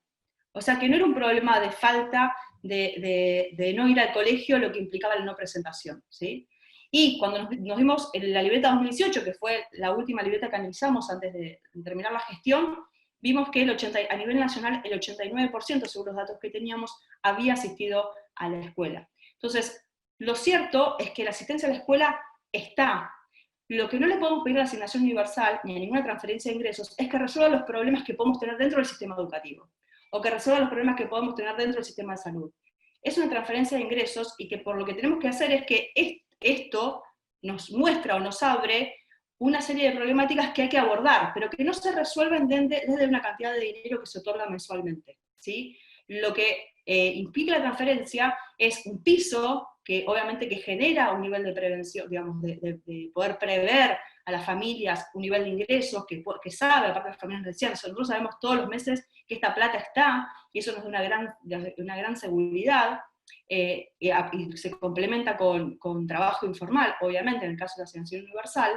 O sea que no era un problema de falta de no ir al colegio lo que implicaba la no presentación, ¿sí? Y cuando nos vimos en la libreta 2018, que fue la última libreta que analizamos antes de terminar la gestión, vimos que a nivel nacional el 89%, según los datos que teníamos, había asistido a la escuela. Entonces, lo cierto es que la asistencia a la escuela está. Lo que no le podemos pedir a la asignación universal, ni a ninguna transferencia de ingresos, es que resuelva los problemas que podemos tener dentro del sistema educativo, o que resuelva los problemas que podemos tener dentro del sistema de salud. Es una transferencia de ingresos, y que por lo que tenemos que hacer es que esto nos muestra o nos abre una serie de problemáticas que hay que abordar, pero que no se resuelven desde una cantidad de dinero que se otorga mensualmente, ¿sí? Lo que implica la transferencia es un piso que obviamente que genera un nivel de prevención, digamos, de poder prever a las familias un nivel de ingresos que sabe, aparte de las familias nos decían, nosotros sabemos todos los meses que esta plata está, y eso nos da una gran seguridad, y se complementa con trabajo informal, obviamente, en el caso de la asignación universal,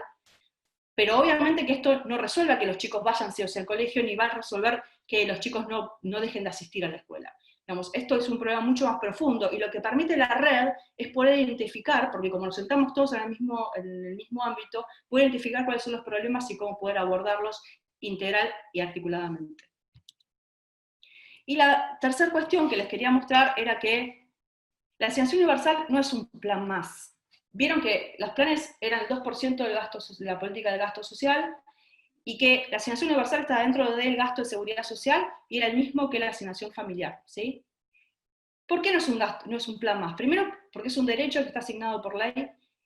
pero obviamente que esto no resuelva que los chicos vayan sí o sí al colegio, ni va a resolver que los chicos no dejen de asistir a la escuela. Digamos, esto es un problema mucho más profundo, y lo que permite la red es poder identificar, porque como nos sentamos todos en el mismo ámbito, poder identificar cuáles son los problemas y cómo poder abordarlos integral y articuladamente. Y la tercera cuestión que les quería mostrar era que la asignación universal no es un plan más. Vieron que los planes eran el 2% de la política de gasto social, y que la asignación universal está dentro del gasto de seguridad social, y era el mismo que la asignación familiar, ¿sí? ¿Por qué no es un plan más? Primero, porque es un derecho que está asignado por ley,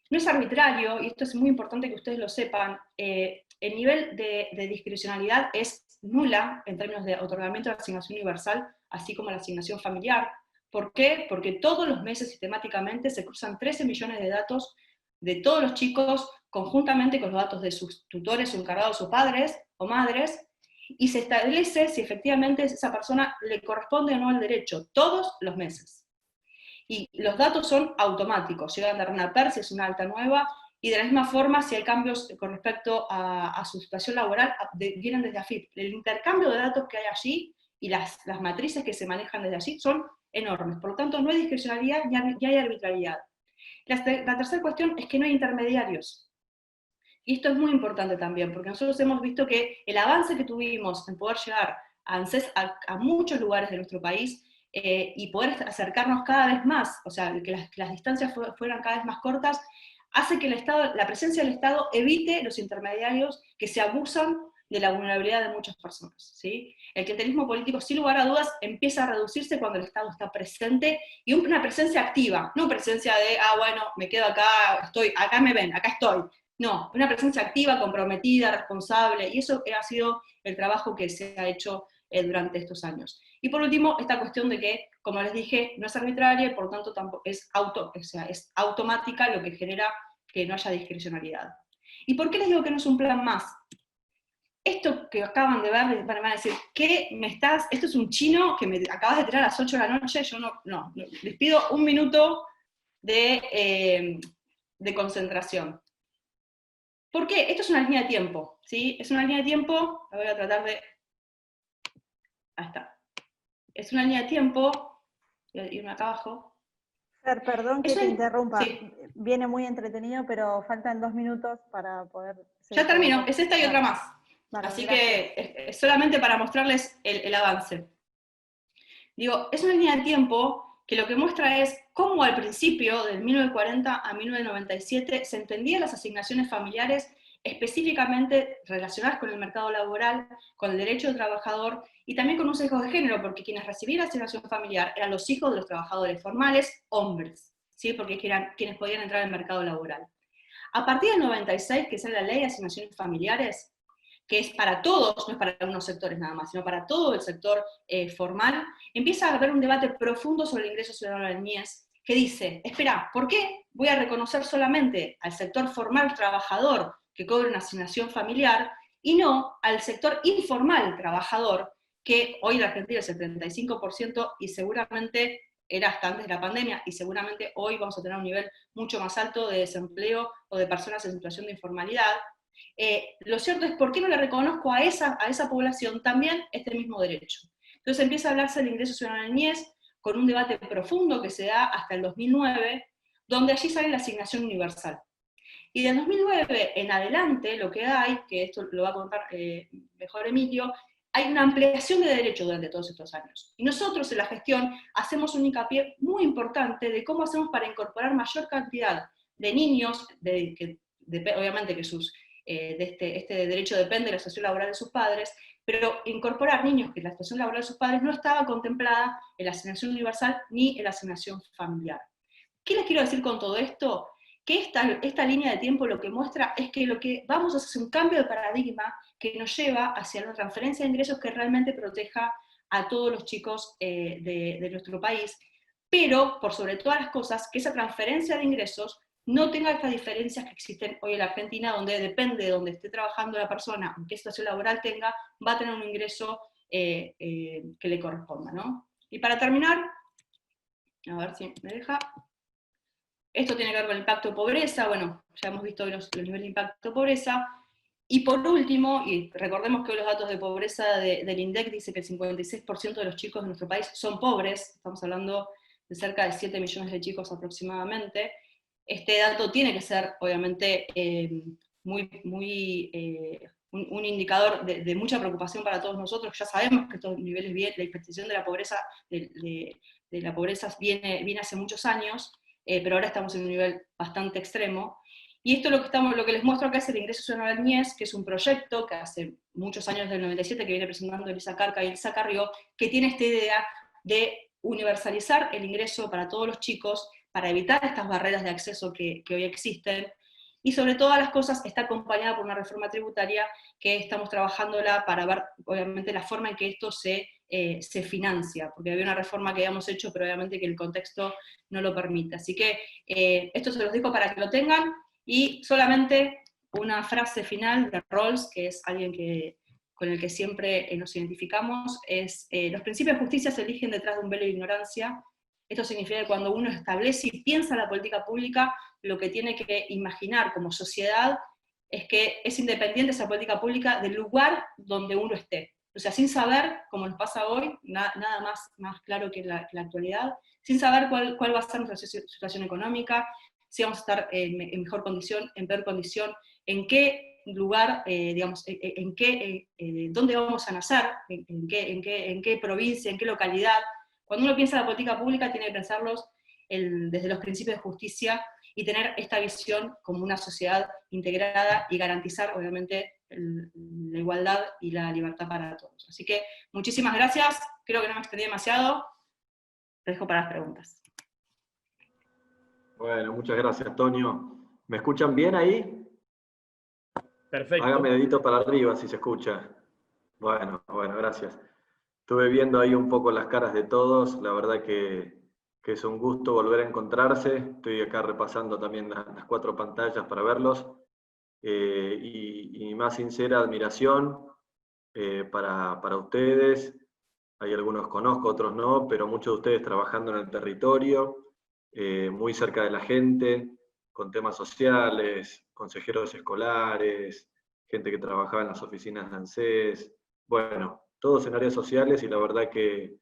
no es arbitrario, y esto es muy importante que ustedes lo sepan, el nivel de discrecionalidad es nula en términos de otorgamiento de la asignación universal, así como la asignación familiar. ¿Por qué? Porque todos los meses sistemáticamente se cruzan 13 millones de datos de todos los chicos, conjuntamente con los datos de sus tutores o encargados o padres o madres, y se establece si efectivamente a esa persona le corresponde o no el derecho, todos los meses. Y los datos son automáticos, llegan de RENAPER si es una alta nueva, y de la misma forma si hay cambios con respecto a su situación laboral, vienen desde AFIP. El intercambio de datos que hay allí y las matrices que se manejan desde allí son enormes. Por lo tanto, no hay discrecionalidad ni hay arbitrariedad. La tercera cuestión es que no hay intermediarios. Y esto es muy importante también, porque nosotros hemos visto que el avance que tuvimos en poder llegar a muchos lugares de nuestro país y poder acercarnos cada vez más, o sea, que las distancias fueran cada vez más cortas, hace que la presencia del Estado evite los intermediarios que se abusan de la vulnerabilidad de muchas personas, ¿sí? El clientelismo político, sin lugar a dudas, empieza a reducirse cuando el Estado está presente, y una presencia activa, no presencia de, bueno, me quedo acá, acá me ven, acá estoy. No, una presencia activa, comprometida, responsable, y eso ha sido el trabajo que se ha hecho durante estos años. Y por último, esta cuestión de que, como les dije, no es arbitraria y por tanto tampoco es automática, lo que genera que no haya discrecionalidad. ¿Y por qué les digo que no es un plan más? Esto que acaban de ver, van a decir, esto es un chino que me acabas de tirar a las 8 de la noche, yo no, les pido un minuto de concentración. ¿Por qué? Esto es una línea de tiempo, ¿sí? Es una línea de tiempo, la voy a tratar de... Ahí está. Es una línea de tiempo, voy a irme acá abajo. Fer, perdón que te interrumpa, sí. Viene muy entretenido, pero faltan 2 minutos para poder... Ya termino, es esta y otra más. Vale, así gracias. que es solamente para mostrarles el avance. Digo, es una línea de tiempo que lo que muestra es cómo al principio, del 1940 a 1997, se entendían las asignaciones familiares específicamente relacionadas con el mercado laboral, con el derecho del trabajador, y también con un sesgo de género, porque quienes recibían la asignación familiar eran los hijos de los trabajadores formales, hombres, ¿sí? Porque eran quienes podían entrar al mercado laboral. A partir del 96, que sale la ley de asignaciones familiares, que es para todos, no es para algunos sectores nada más, sino para todo el sector formal, empieza a haber un debate profundo sobre el ingreso ciudadano del MIES, que dice, espera, ¿por qué voy a reconocer solamente al sector formal trabajador que cobra una asignación familiar, y no al sector informal trabajador, que hoy en Argentina es el 35%, y seguramente era hasta antes de la pandemia, y seguramente hoy vamos a tener un nivel mucho más alto de desempleo o de personas en situación de informalidad? Lo cierto es, ¿por qué no le reconozco a esa población también este mismo derecho? Entonces empieza a hablarse del ingreso ciudadano del MIES, con un debate profundo que se da hasta el 2009, donde allí sale la asignación universal. Y del 2009 en adelante, lo que hay, que esto lo va a contar mejor Emilio, hay una ampliación de derechos durante todos estos años. Y nosotros en la gestión hacemos un hincapié muy importante de cómo hacemos para incorporar mayor cantidad de niños, obviamente que este derecho depende de la situación laboral de sus padres, pero incorporar niños que la situación laboral de sus padres no estaba contemplada en la asignación universal ni en la asignación familiar. ¿Qué les quiero decir con todo esto? Que esta línea de tiempo lo que muestra es que lo que vamos a hacer es un cambio de paradigma que nos lleva hacia una transferencia de ingresos que realmente proteja a todos los chicos de nuestro país, pero por sobre todas las cosas, que esa transferencia de ingresos no tenga estas diferencias que existen hoy en la Argentina, donde depende de donde esté trabajando la persona, en qué situación laboral tenga, va a tener un ingreso que le corresponda, ¿no? Y para terminar, a ver si me deja... Esto tiene que ver con el impacto de pobreza, bueno, ya hemos visto los niveles de impacto de pobreza. Y por último, y recordemos que hoy los datos de pobreza del INDEC dice que el 56% de los chicos de nuestro país son pobres, estamos hablando de cerca de 7 millones de chicos aproximadamente. Este dato tiene que ser, obviamente, un indicador de mucha preocupación para todos nosotros. Ya sabemos que estos niveles, la expresión de la pobreza, viene hace muchos años, pero ahora estamos en un nivel bastante extremo. Y esto lo que les muestro acá es el ingreso ciudadano del MIES, que es un proyecto que hace muchos años, del 97, que viene presentando Elisa Carca y Elisa Carrió, que tiene esta idea de universalizar el ingreso para todos los chicos, para evitar estas barreras de acceso que hoy existen, y sobre todas las cosas está acompañada por una reforma tributaria que estamos trabajándola para ver, obviamente, la forma en que esto se financia, porque había una reforma que habíamos hecho, pero obviamente que el contexto no lo permite. Así que esto se los dejo para que lo tengan, y solamente una frase final de Rawls, que es alguien con el que siempre nos identificamos, es los principios de justicia se eligen detrás de un velo de ignorancia. Esto significa que cuando uno establece y piensa la política pública, lo que tiene que imaginar como sociedad es que es independiente esa política pública del lugar donde uno esté. o sea, sin saber, como nos pasa hoy, nada más claro que la actualidad, sin saber cuál va a ser nuestra situación económica, si vamos a estar en mejor condición, en peor condición, en qué lugar, digamos, dónde vamos a nacer, en qué provincia, en qué localidad. Cuando uno piensa en la política pública, tiene que pensarlos desde los principios de justicia y tener esta visión como una sociedad integrada y garantizar, obviamente, la igualdad y la libertad para todos. Así que muchísimas gracias, creo que no me extendí demasiado, te dejo para las preguntas. Bueno, muchas gracias, Antonio. ¿Me escuchan bien ahí? Perfecto. Hágame dedito para arriba si se escucha. Bueno, gracias. Estuve viendo ahí un poco las caras de todos, la verdad que es un gusto volver a encontrarse. Estoy acá repasando también las 4 pantallas para verlos. Y mi más sincera admiración para ustedes. Hay algunos conozco, otros no, pero muchos de ustedes trabajando en el territorio, muy cerca de la gente, con temas sociales, consejeros escolares, gente que trabajaba en las oficinas de ANSES, bueno, todos en áreas sociales, y la verdad que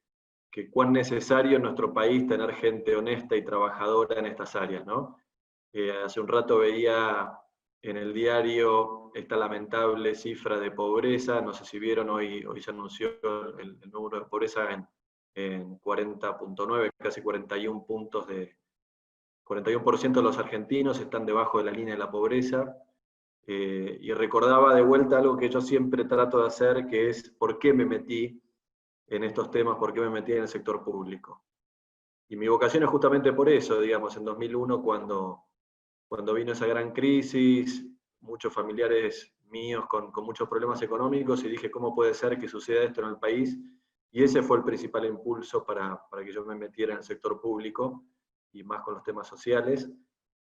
cuán necesario en nuestro país tener gente honesta y trabajadora en estas áreas, ¿no? Hace un rato veía en el diario esta lamentable cifra de pobreza, no sé si vieron, hoy se anunció el número de pobreza en 40.9, casi 41 puntos 41% de los argentinos están debajo de la línea de la pobreza, y recordaba de vuelta algo que yo siempre trato de hacer, que es ¿por qué me metí en estos temas? ¿Por qué me metí en el sector público? Y mi vocación es justamente por eso, digamos, en 2001 cuando vino esa gran crisis, muchos familiares míos con muchos problemas económicos, y dije, ¿cómo puede ser que suceda esto en el país? Y ese fue el principal impulso para que yo me metiera en el sector público, y más con los temas sociales.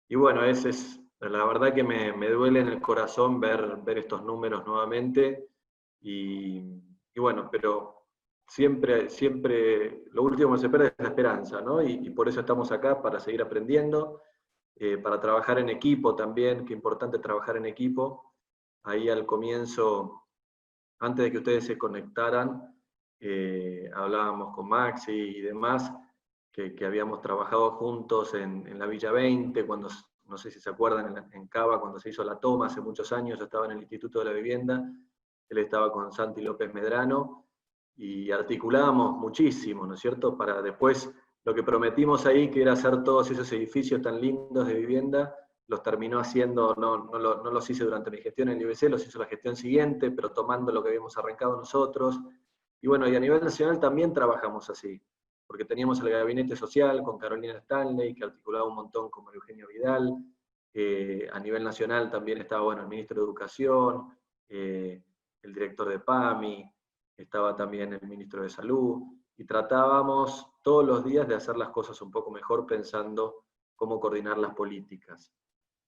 Y bueno, la verdad que me duele en el corazón ver estos números nuevamente, y bueno, pero siempre lo último que se pierde es la esperanza, ¿no? Y por eso estamos acá, para seguir aprendiendo, para trabajar en equipo también, qué importante trabajar en equipo. Ahí al comienzo, antes de que ustedes se conectaran, hablábamos con Maxi y demás, que habíamos trabajado juntos en la Villa 20, cuando, no sé si se acuerdan, en Cava, cuando se hizo la toma hace muchos años. Yo estaba en el Instituto de la Vivienda, él estaba con Santi López Medrano, y articulábamos muchísimo, ¿no es cierto?, para después lo que prometimos ahí, que era hacer todos esos edificios tan lindos de vivienda, los terminó haciendo, no los hice durante mi gestión en el IBC, los hizo la gestión siguiente, pero tomando lo que habíamos arrancado nosotros. Y bueno, y a nivel nacional también trabajamos así, porque teníamos el gabinete social con Carolina Stanley, que articulaba un montón con María Eugenia Vidal. A nivel nacional también estaba, bueno, el ministro de Educación, el director de PAMI, estaba también el ministro de Salud, y tratábamos todos los días de hacer las cosas un poco mejor, pensando cómo coordinar las políticas.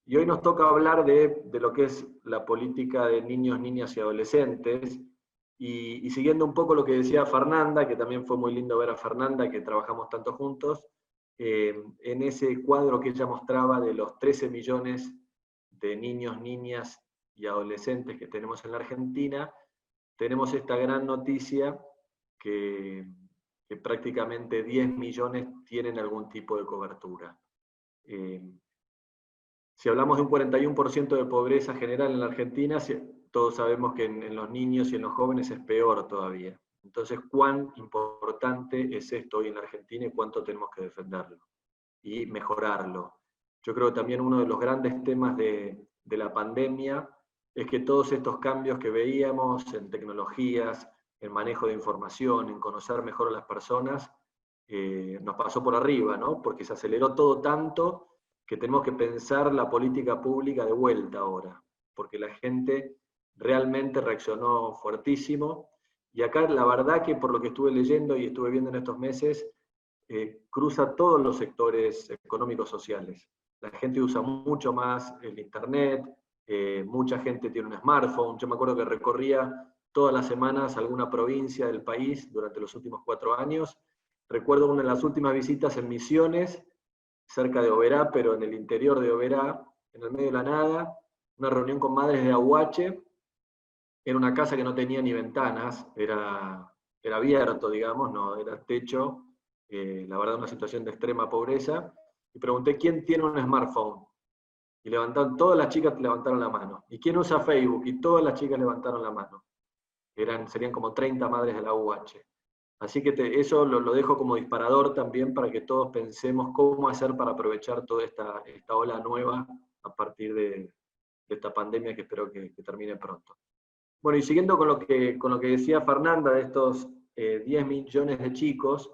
Y hoy nos toca hablar de lo que es la política de niños, niñas y adolescentes, y siguiendo un poco lo que decía Fernanda, que también fue muy lindo ver a Fernanda, que trabajamos tanto juntos, en ese cuadro que ella mostraba de los 13 millones de niños, niñas y adolescentes que tenemos en la Argentina, tenemos esta gran noticia que prácticamente 10 millones tienen algún tipo de cobertura. Si hablamos de un 41% de pobreza general en la Argentina, todos sabemos que en los niños y en los jóvenes es peor todavía. Entonces, ¿cuán importante es esto hoy en la Argentina y cuánto tenemos que defenderlo y mejorarlo? Yo creo que también uno de los grandes temas de la pandemia es que todos estos cambios que veíamos en tecnologías, en manejo de información, en conocer mejor a las personas, nos pasó por arriba, ¿no? Porque se aceleró todo tanto que tenemos que pensar la política pública de vuelta ahora, porque la gente realmente reaccionó fuertísimo. Y acá la verdad que por lo que estuve leyendo y estuve viendo en estos meses, cruza todos los sectores económicos sociales. La gente usa mucho más el internet, mucha gente tiene un smartphone. Yo me acuerdo que recorría todas las semanas alguna provincia del país durante los últimos 4 años. Recuerdo una de las últimas visitas en Misiones, cerca de Oberá, pero en el interior de Oberá, en el medio de la nada, una reunión con madres de Ahuache, Era una casa que no tenía ni ventanas, era abierto, digamos, no era techo, la verdad una situación de extrema pobreza, y pregunté, ¿quién tiene un smartphone? Y levantaron, todas las chicas levantaron la mano. ¿Y quién usa Facebook? Y todas las chicas levantaron la mano. Serían como 30 madres de la UH. Así que eso lo dejo como disparador también para que todos pensemos cómo hacer para aprovechar toda esta ola nueva a partir de esta pandemia que espero que termine pronto. Bueno, y siguiendo con lo que decía Fernanda de estos 10 millones de chicos,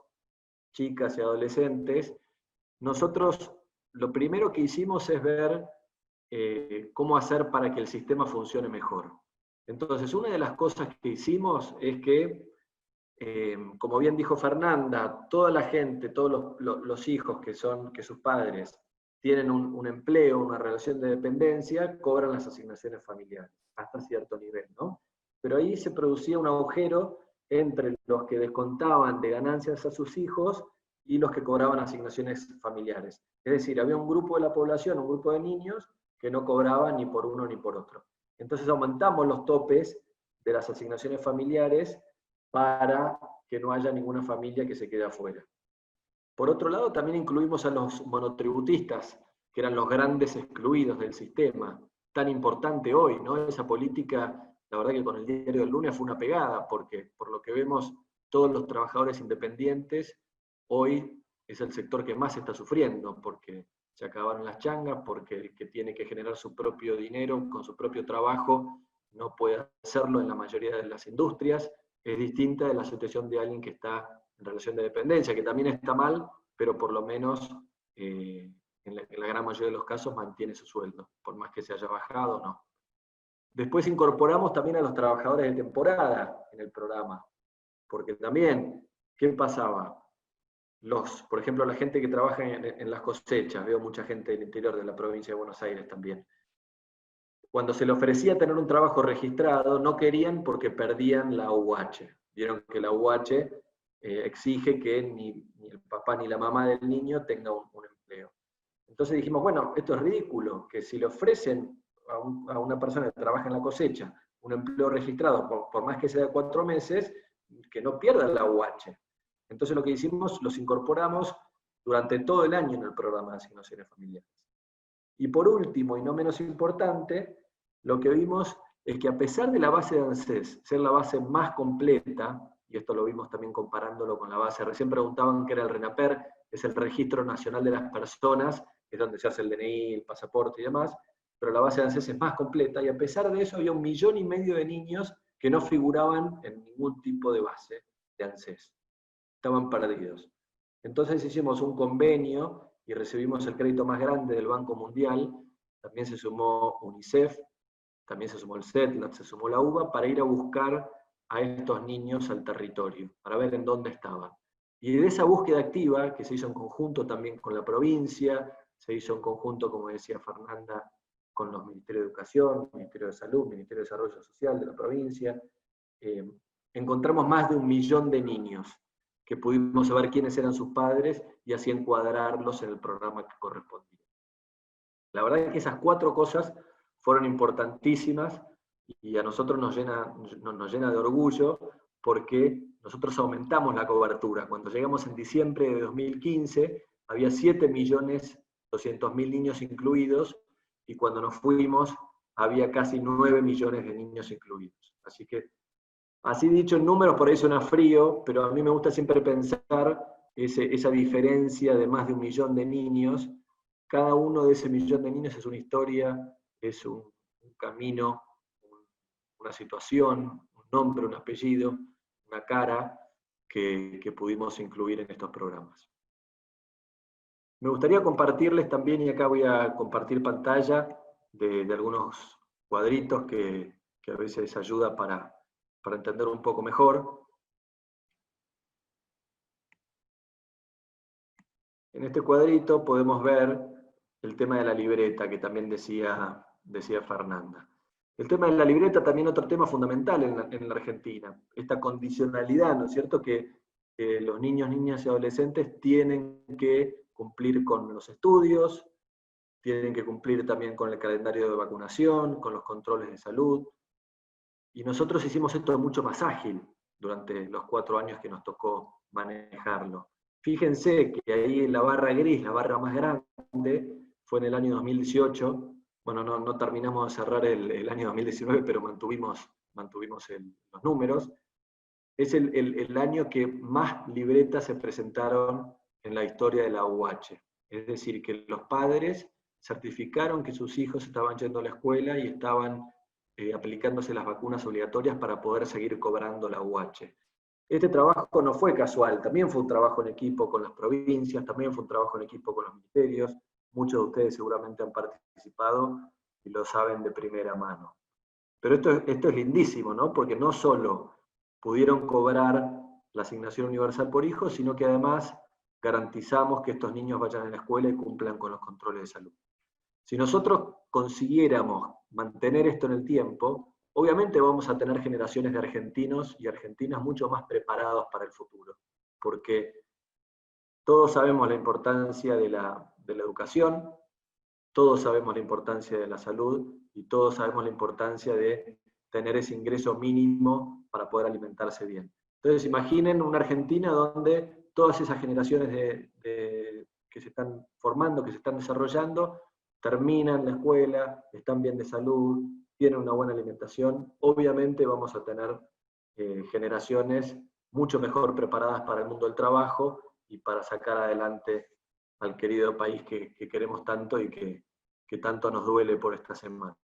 chicas y adolescentes, nosotros lo primero que hicimos es ver cómo hacer para que el sistema funcione mejor. Entonces, una de las cosas que hicimos es que, como bien dijo Fernanda, toda la gente, todos los hijos que sus padres tienen un empleo, una relación de dependencia, cobran las asignaciones familiares, hasta cierto nivel, ¿no? Pero ahí se producía un agujero entre los que descontaban de ganancias a sus hijos y los que cobraban asignaciones familiares. Es decir, había un grupo de la población, un grupo de niños, que no cobraban ni por uno ni por otro. Entonces aumentamos los topes de las asignaciones familiares para que no haya ninguna familia que se quede afuera. Por otro lado, también incluimos a los monotributistas, que eran los grandes excluidos del sistema. Tan importante hoy, ¿no? Esa política, la verdad que con el diario del lunes fue una pegada, porque por lo que vemos, todos los trabajadores independientes, hoy es el sector que más está sufriendo, porque se acabaron las changas, porque el que tiene que generar su propio dinero con su propio trabajo no puede hacerlo en la mayoría de las industrias. Es distinta de la situación de alguien que está en relación de dependencia, que también está mal, pero por lo menos en la gran mayoría de los casos mantiene su sueldo, por más que se haya bajado o no. Después incorporamos también a los trabajadores de temporada en el programa, porque también, ¿qué pasaba? Por ejemplo, la gente que trabaja en las cosechas, veo mucha gente del interior de la provincia de Buenos Aires también. Cuando se le ofrecía tener un trabajo registrado, no querían porque perdían la UH. Vieron que la UH exige que ni el papá ni la mamá del niño tenga un empleo. Entonces dijimos, bueno, esto es ridículo, que si le ofrecen a una persona que trabaja en la cosecha un empleo registrado, por más que sea de 4 meses, que no pierda la UH. Entonces lo que hicimos, los incorporamos durante todo el año en el programa de asignaciones familiares. Y por último, y no menos importante, lo que vimos es que a pesar de la base de ANSES ser la base más completa, y esto lo vimos también comparándolo con la base, recién preguntaban qué era el RENAPER, es el Registro Nacional de las Personas, es donde se hace el DNI, el pasaporte y demás, pero la base de ANSES es más completa, y a pesar de eso había 1,5 millones de niños que no figuraban en ningún tipo de base de ANSES. Estaban perdidos. Entonces hicimos un convenio y recibimos el crédito más grande del Banco Mundial, también se sumó UNICEF, también se sumó el CETLAT, se sumó la UBA, para ir a buscar a estos niños al territorio, para ver en dónde estaban. Y de esa búsqueda activa, que se hizo en conjunto también con la provincia, se hizo en conjunto, como decía Fernanda, con los Ministerios de Educación, Ministerio de Salud, Ministerio de Desarrollo Social de la provincia, encontramos más de 1 millón de niños que pudimos saber quiénes eran sus padres y así encuadrarlos en el programa que correspondía. La verdad es que esas 4 cosas fueron importantísimas y a nosotros nos llena de orgullo porque nosotros aumentamos la cobertura. Cuando llegamos en diciembre de 2015 había 7.200.000 niños incluidos y cuando nos fuimos había casi 9 millones de niños incluidos. Así que, así dicho en números, por ahí suena frío, pero a mí me gusta siempre pensar esa diferencia de más de 1 millón de niños. Cada uno de ese 1 millón de niños es una historia, es un camino, una situación, un nombre, un apellido, una cara que pudimos incluir en estos programas. Me gustaría compartirles también, y acá voy a compartir pantalla, de algunos cuadritos que a veces ayuda para entender un poco mejor. En este cuadrito podemos ver el tema de la libreta, que también decía Fernanda. El tema de la libreta también otro tema fundamental en la Argentina, esta condicionalidad, ¿no es cierto?, que los niños, niñas y adolescentes tienen que cumplir con los estudios, tienen que cumplir también con el calendario de vacunación, con los controles de salud. Y nosotros hicimos esto mucho más ágil durante los 4 años que nos tocó manejarlo. Fíjense que ahí la barra gris, la barra más grande, fue en el año 2018. Bueno, no terminamos de cerrar el año 2019, pero mantuvimos los números. Es el año que más libretas se presentaron en la historia de la UH. Es decir, que los padres certificaron que sus hijos estaban yendo a la escuela y estaban aplicándose las vacunas obligatorias para poder seguir cobrando la UH. Este trabajo no fue casual, también fue un trabajo en equipo con las provincias, también fue un trabajo en equipo con los ministerios. Muchos de ustedes seguramente han participado y lo saben de primera mano. Pero esto es lindísimo, ¿no? Porque no solo pudieron cobrar la asignación universal por hijo, sino que además garantizamos que estos niños vayan a la escuela y cumplan con los controles de salud. Si nosotros consiguiéramos mantener esto en el tiempo, obviamente vamos a tener generaciones de argentinos y argentinas mucho más preparados para el futuro, porque todos sabemos la importancia de la educación, todos sabemos la importancia de la salud y todos sabemos la importancia de tener ese ingreso mínimo para poder alimentarse bien. Entonces imaginen una Argentina donde todas esas generaciones que se están formando, que se están desarrollando, terminan la escuela, están bien de salud, tienen una buena alimentación. Obviamente vamos a tener generaciones mucho mejor preparadas para el mundo del trabajo y para sacar adelante al querido país que queremos tanto y que tanto nos duele por esta semana.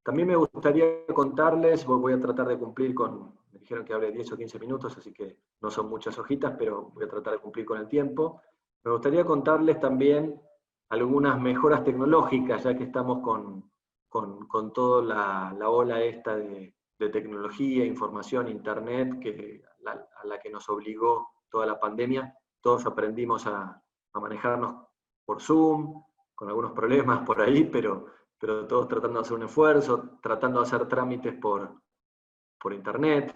También me gustaría contarles, voy a tratar de cumplir con, me dijeron que hable 10 o 15 minutos, así que no son muchas hojitas, pero voy a tratar de cumplir con el tiempo. Me gustaría contarles también algunas mejoras tecnológicas, ya que estamos con toda la ola esta de tecnología, información, internet, a la que nos obligó toda la pandemia. Todos aprendimos a manejarnos por Zoom, con algunos problemas por ahí, pero todos tratando de hacer un esfuerzo, tratando de hacer trámites por internet.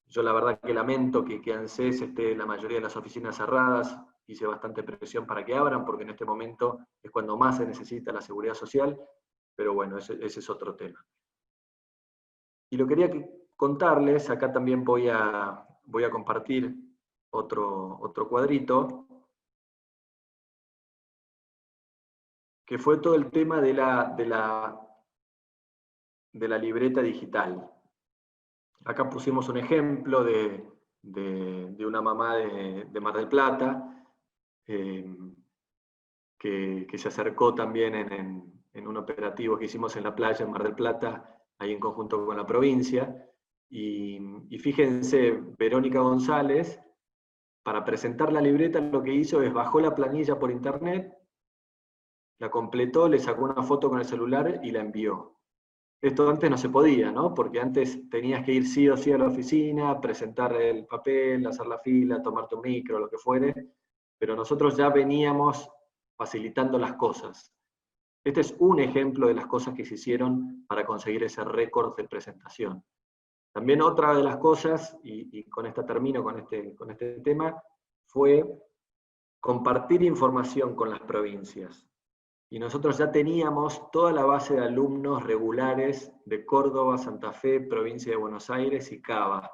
Yo la verdad que lamento que ANSES esté la mayoría de las oficinas cerradas, hice bastante presión para que abran, porque en este momento es cuando más se necesita la seguridad social, pero bueno, ese es otro tema. Y lo quería contarles, acá también voy a compartir otro cuadrito, que fue todo el tema de la libreta digital. Acá pusimos un ejemplo de una mamá de Mar del Plata, que se acercó también en un operativo que hicimos en la playa en Mar del Plata, ahí en conjunto con la provincia. Y fíjense, Verónica González, para presentar la libreta, lo que hizo es bajó la planilla por internet, la completó, le sacó una foto con el celular y la envió. Esto antes no se podía, ¿no? Porque antes tenías que ir sí o sí a la oficina, presentar el papel, hacer la fila, tomarte un micro, lo que fuere, pero nosotros ya veníamos facilitando las cosas. Este es un ejemplo de las cosas que se hicieron para conseguir ese récord de presentación. También otra de las cosas, y con esta termino con este tema, fue compartir información con las provincias. Y nosotros ya teníamos toda la base de alumnos regulares de Córdoba, Santa Fe, Provincia de Buenos Aires y Cava,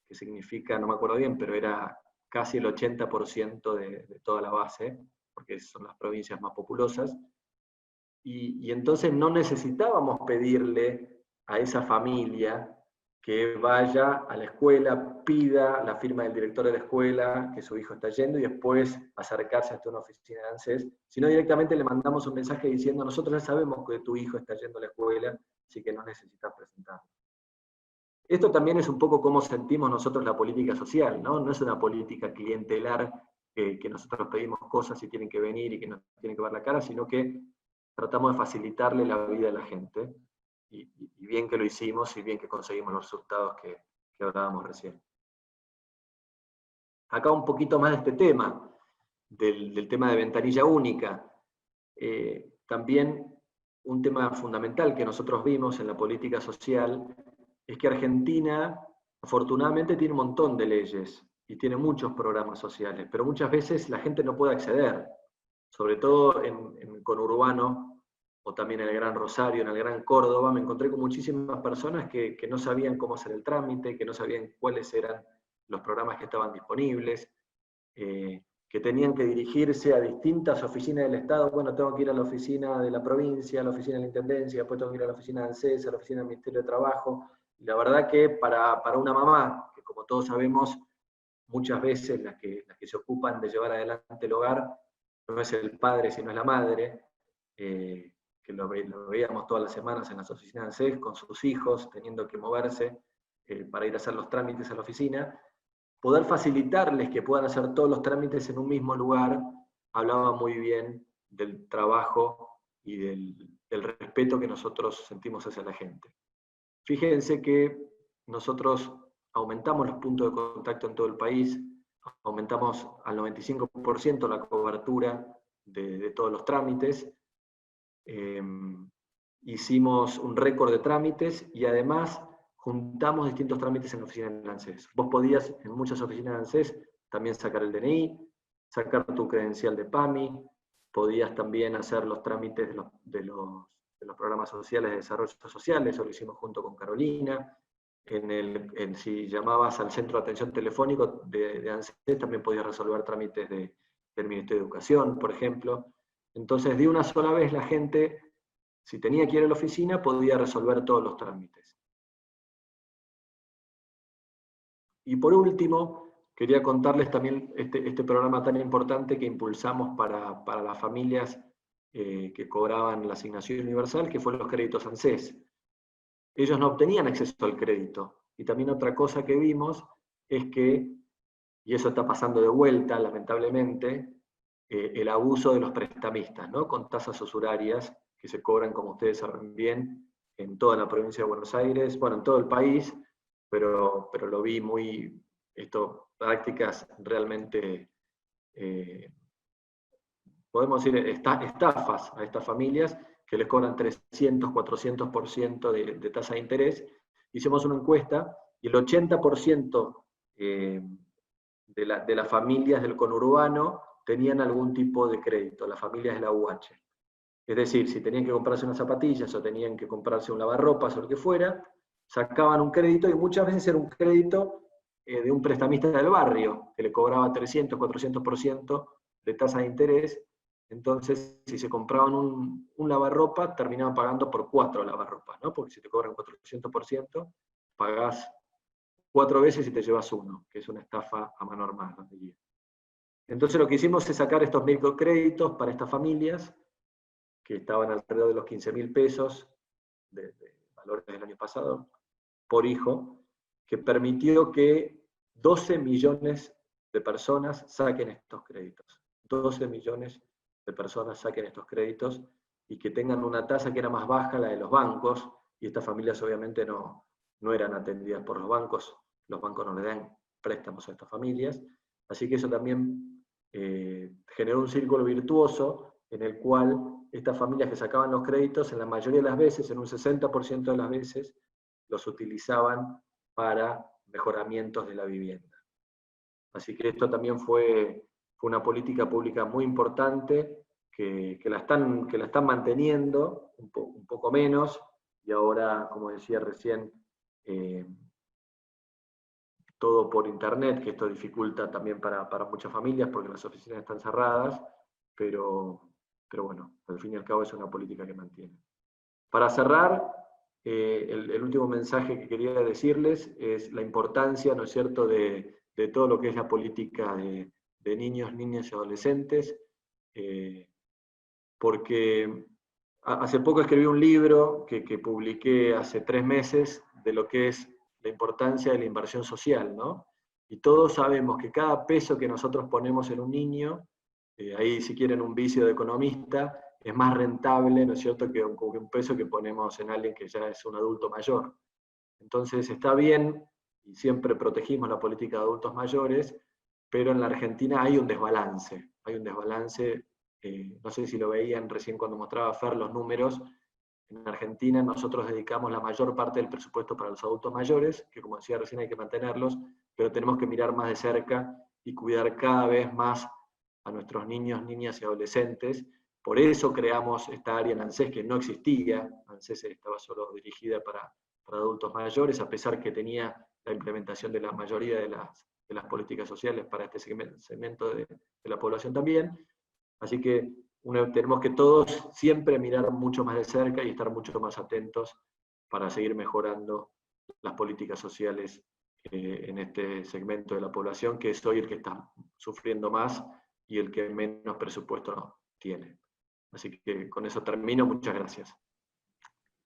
que significa, no me acuerdo bien, pero era casi el 80% de toda la base, porque son las provincias más populosas. Y entonces no necesitábamos pedirle a esa familia que vaya a la escuela, pida la firma del director de la escuela, que su hijo está yendo, y después acercarse hasta una oficina de ANSES, sino directamente le mandamos un mensaje diciendo: nosotros ya sabemos que tu hijo está yendo a la escuela, así que no necesitas presentarlo. Esto también es un poco cómo sentimos nosotros la política social, ¿no? No es una política clientelar que nosotros pedimos cosas y tienen que venir y que nos tienen que ver la cara, sino que tratamos de facilitarle la vida a la gente. Y bien que lo hicimos y bien que conseguimos los resultados que hablábamos recién. Acá un poquito más de este tema, del tema de ventanilla única. También un tema fundamental que nosotros vimos en la política social es que Argentina, afortunadamente, tiene un montón de leyes y tiene muchos programas sociales, pero muchas veces la gente no puede acceder, sobre todo en conurbano, o también en el Gran Rosario, en el Gran Córdoba, me encontré con muchísimas personas que no sabían cómo hacer el trámite, que no sabían cuáles eran los programas que estaban disponibles, que tenían que dirigirse a distintas oficinas del Estado. Bueno, tengo que ir a la oficina de la provincia, a la oficina de la Intendencia, después tengo que ir a la oficina de ANSES, a la oficina del Ministerio de Trabajo. Y la verdad que para una mamá, que como todos sabemos, muchas veces las que se ocupan de llevar adelante el hogar, no es el padre, sino es la madre, que lo veíamos todas las semanas en las oficinas de ANSES, con sus hijos, teniendo que moverse para ir a hacer los trámites a la oficina. Poder facilitarles que puedan hacer todos los trámites en un mismo lugar, hablaba muy bien del trabajo y del respeto que nosotros sentimos hacia la gente. Fíjense que nosotros aumentamos los puntos de contacto en todo el país, aumentamos al 95% la cobertura de todos los trámites, hicimos un récord de trámites y además juntamos distintos trámites en la oficina de ANSES. Vos podías, en muchas oficinas de ANSES, también sacar el DNI, sacar tu credencial de PAMI, podías también hacer los trámites de los programas sociales de desarrollo social, eso lo hicimos junto con Carolina. Si llamabas al centro de atención telefónico de ANSES, también podías resolver trámites del Ministerio de Educación, por ejemplo. Entonces, de una sola vez la gente, si tenía que ir a la oficina, podía resolver todos los trámites. Y por último, quería contarles también este programa tan importante que impulsamos para las familias que cobraban la asignación universal, que fue los créditos ANSES. Ellos no obtenían acceso al crédito. Y también otra cosa que vimos es que, y eso está pasando de vuelta, lamentablemente, el abuso de los prestamistas, ¿no? Con tasas usurarias que se cobran, como ustedes saben bien, en toda la provincia de Buenos Aires, bueno, en todo el país, pero lo vi prácticas realmente, podemos decir, estafas a estas familias que les cobran 300, 400% de tasa de interés. Hicimos una encuesta y el 80% de las familias del conurbano tenían algún tipo de crédito, las familias de la UH. Es decir, si tenían que comprarse unas zapatillas o tenían que comprarse un lavarropas o lo que fuera, sacaban un crédito y muchas veces era un crédito de un prestamista del barrio, que le cobraba 300, 400% de tasa de interés. Entonces, si se compraban un lavarropa, terminaban pagando por 4 lavarropas, ¿no? Porque si te cobran 400%, pagás 4 veces y te llevas uno, que es una estafa a mano armada. Entonces lo que hicimos es sacar estos microcréditos para estas familias, que estaban alrededor de los 15.000 pesos de valores del año pasado, por hijo, que permitió que 12 millones de personas saquen estos créditos. 12 millones de personas saquen estos créditos y que tengan una tasa que era más baja, la de los bancos, y estas familias obviamente no eran atendidas por los bancos no le dan préstamos a estas familias, así que eso también generó un círculo virtuoso en el cual estas familias que sacaban los créditos, en la mayoría de las veces, en un 60% de las veces, los utilizaban para mejoramientos de la vivienda. Así que esto también fue una política pública muy importante que la están manteniendo, un poco menos, y ahora, como decía recién, todo por internet, que esto dificulta también para muchas familias porque las oficinas están cerradas, pero bueno, al fin y al cabo es una política que mantiene. Para cerrar, el último mensaje que quería decirles es la importancia, ¿no es cierto?, de todo lo que es la política de niños, niñas y adolescentes, porque hace poco escribí un libro que publiqué hace 3 meses de lo que es la importancia de la inversión social, ¿no? Y todos sabemos que cada peso que nosotros ponemos en un niño, ahí si quieren un vicio de economista, es más rentable, ¿no es cierto?, que un peso que ponemos en alguien que ya es un adulto mayor. Entonces está bien, y siempre protegimos la política de adultos mayores, pero en la Argentina hay un desbalance, no sé si lo veían recién cuando mostraba Fer los números. En Argentina nosotros dedicamos la mayor parte del presupuesto para los adultos mayores, que como decía recién hay que mantenerlos, pero tenemos que mirar más de cerca y cuidar cada vez más a nuestros niños, niñas y adolescentes, Por eso creamos esta área en ANSES que no existía. ANSES estaba solo dirigida para adultos mayores, a pesar que tenía la implementación de la mayoría de las políticas sociales para este segmento de la población también. Así que tenemos que todos siempre mirar mucho más de cerca y estar mucho más atentos para seguir mejorando las políticas sociales en este segmento de la población, que es hoy el que está sufriendo más y el que menos presupuesto tiene. Así que con eso termino. Muchas gracias.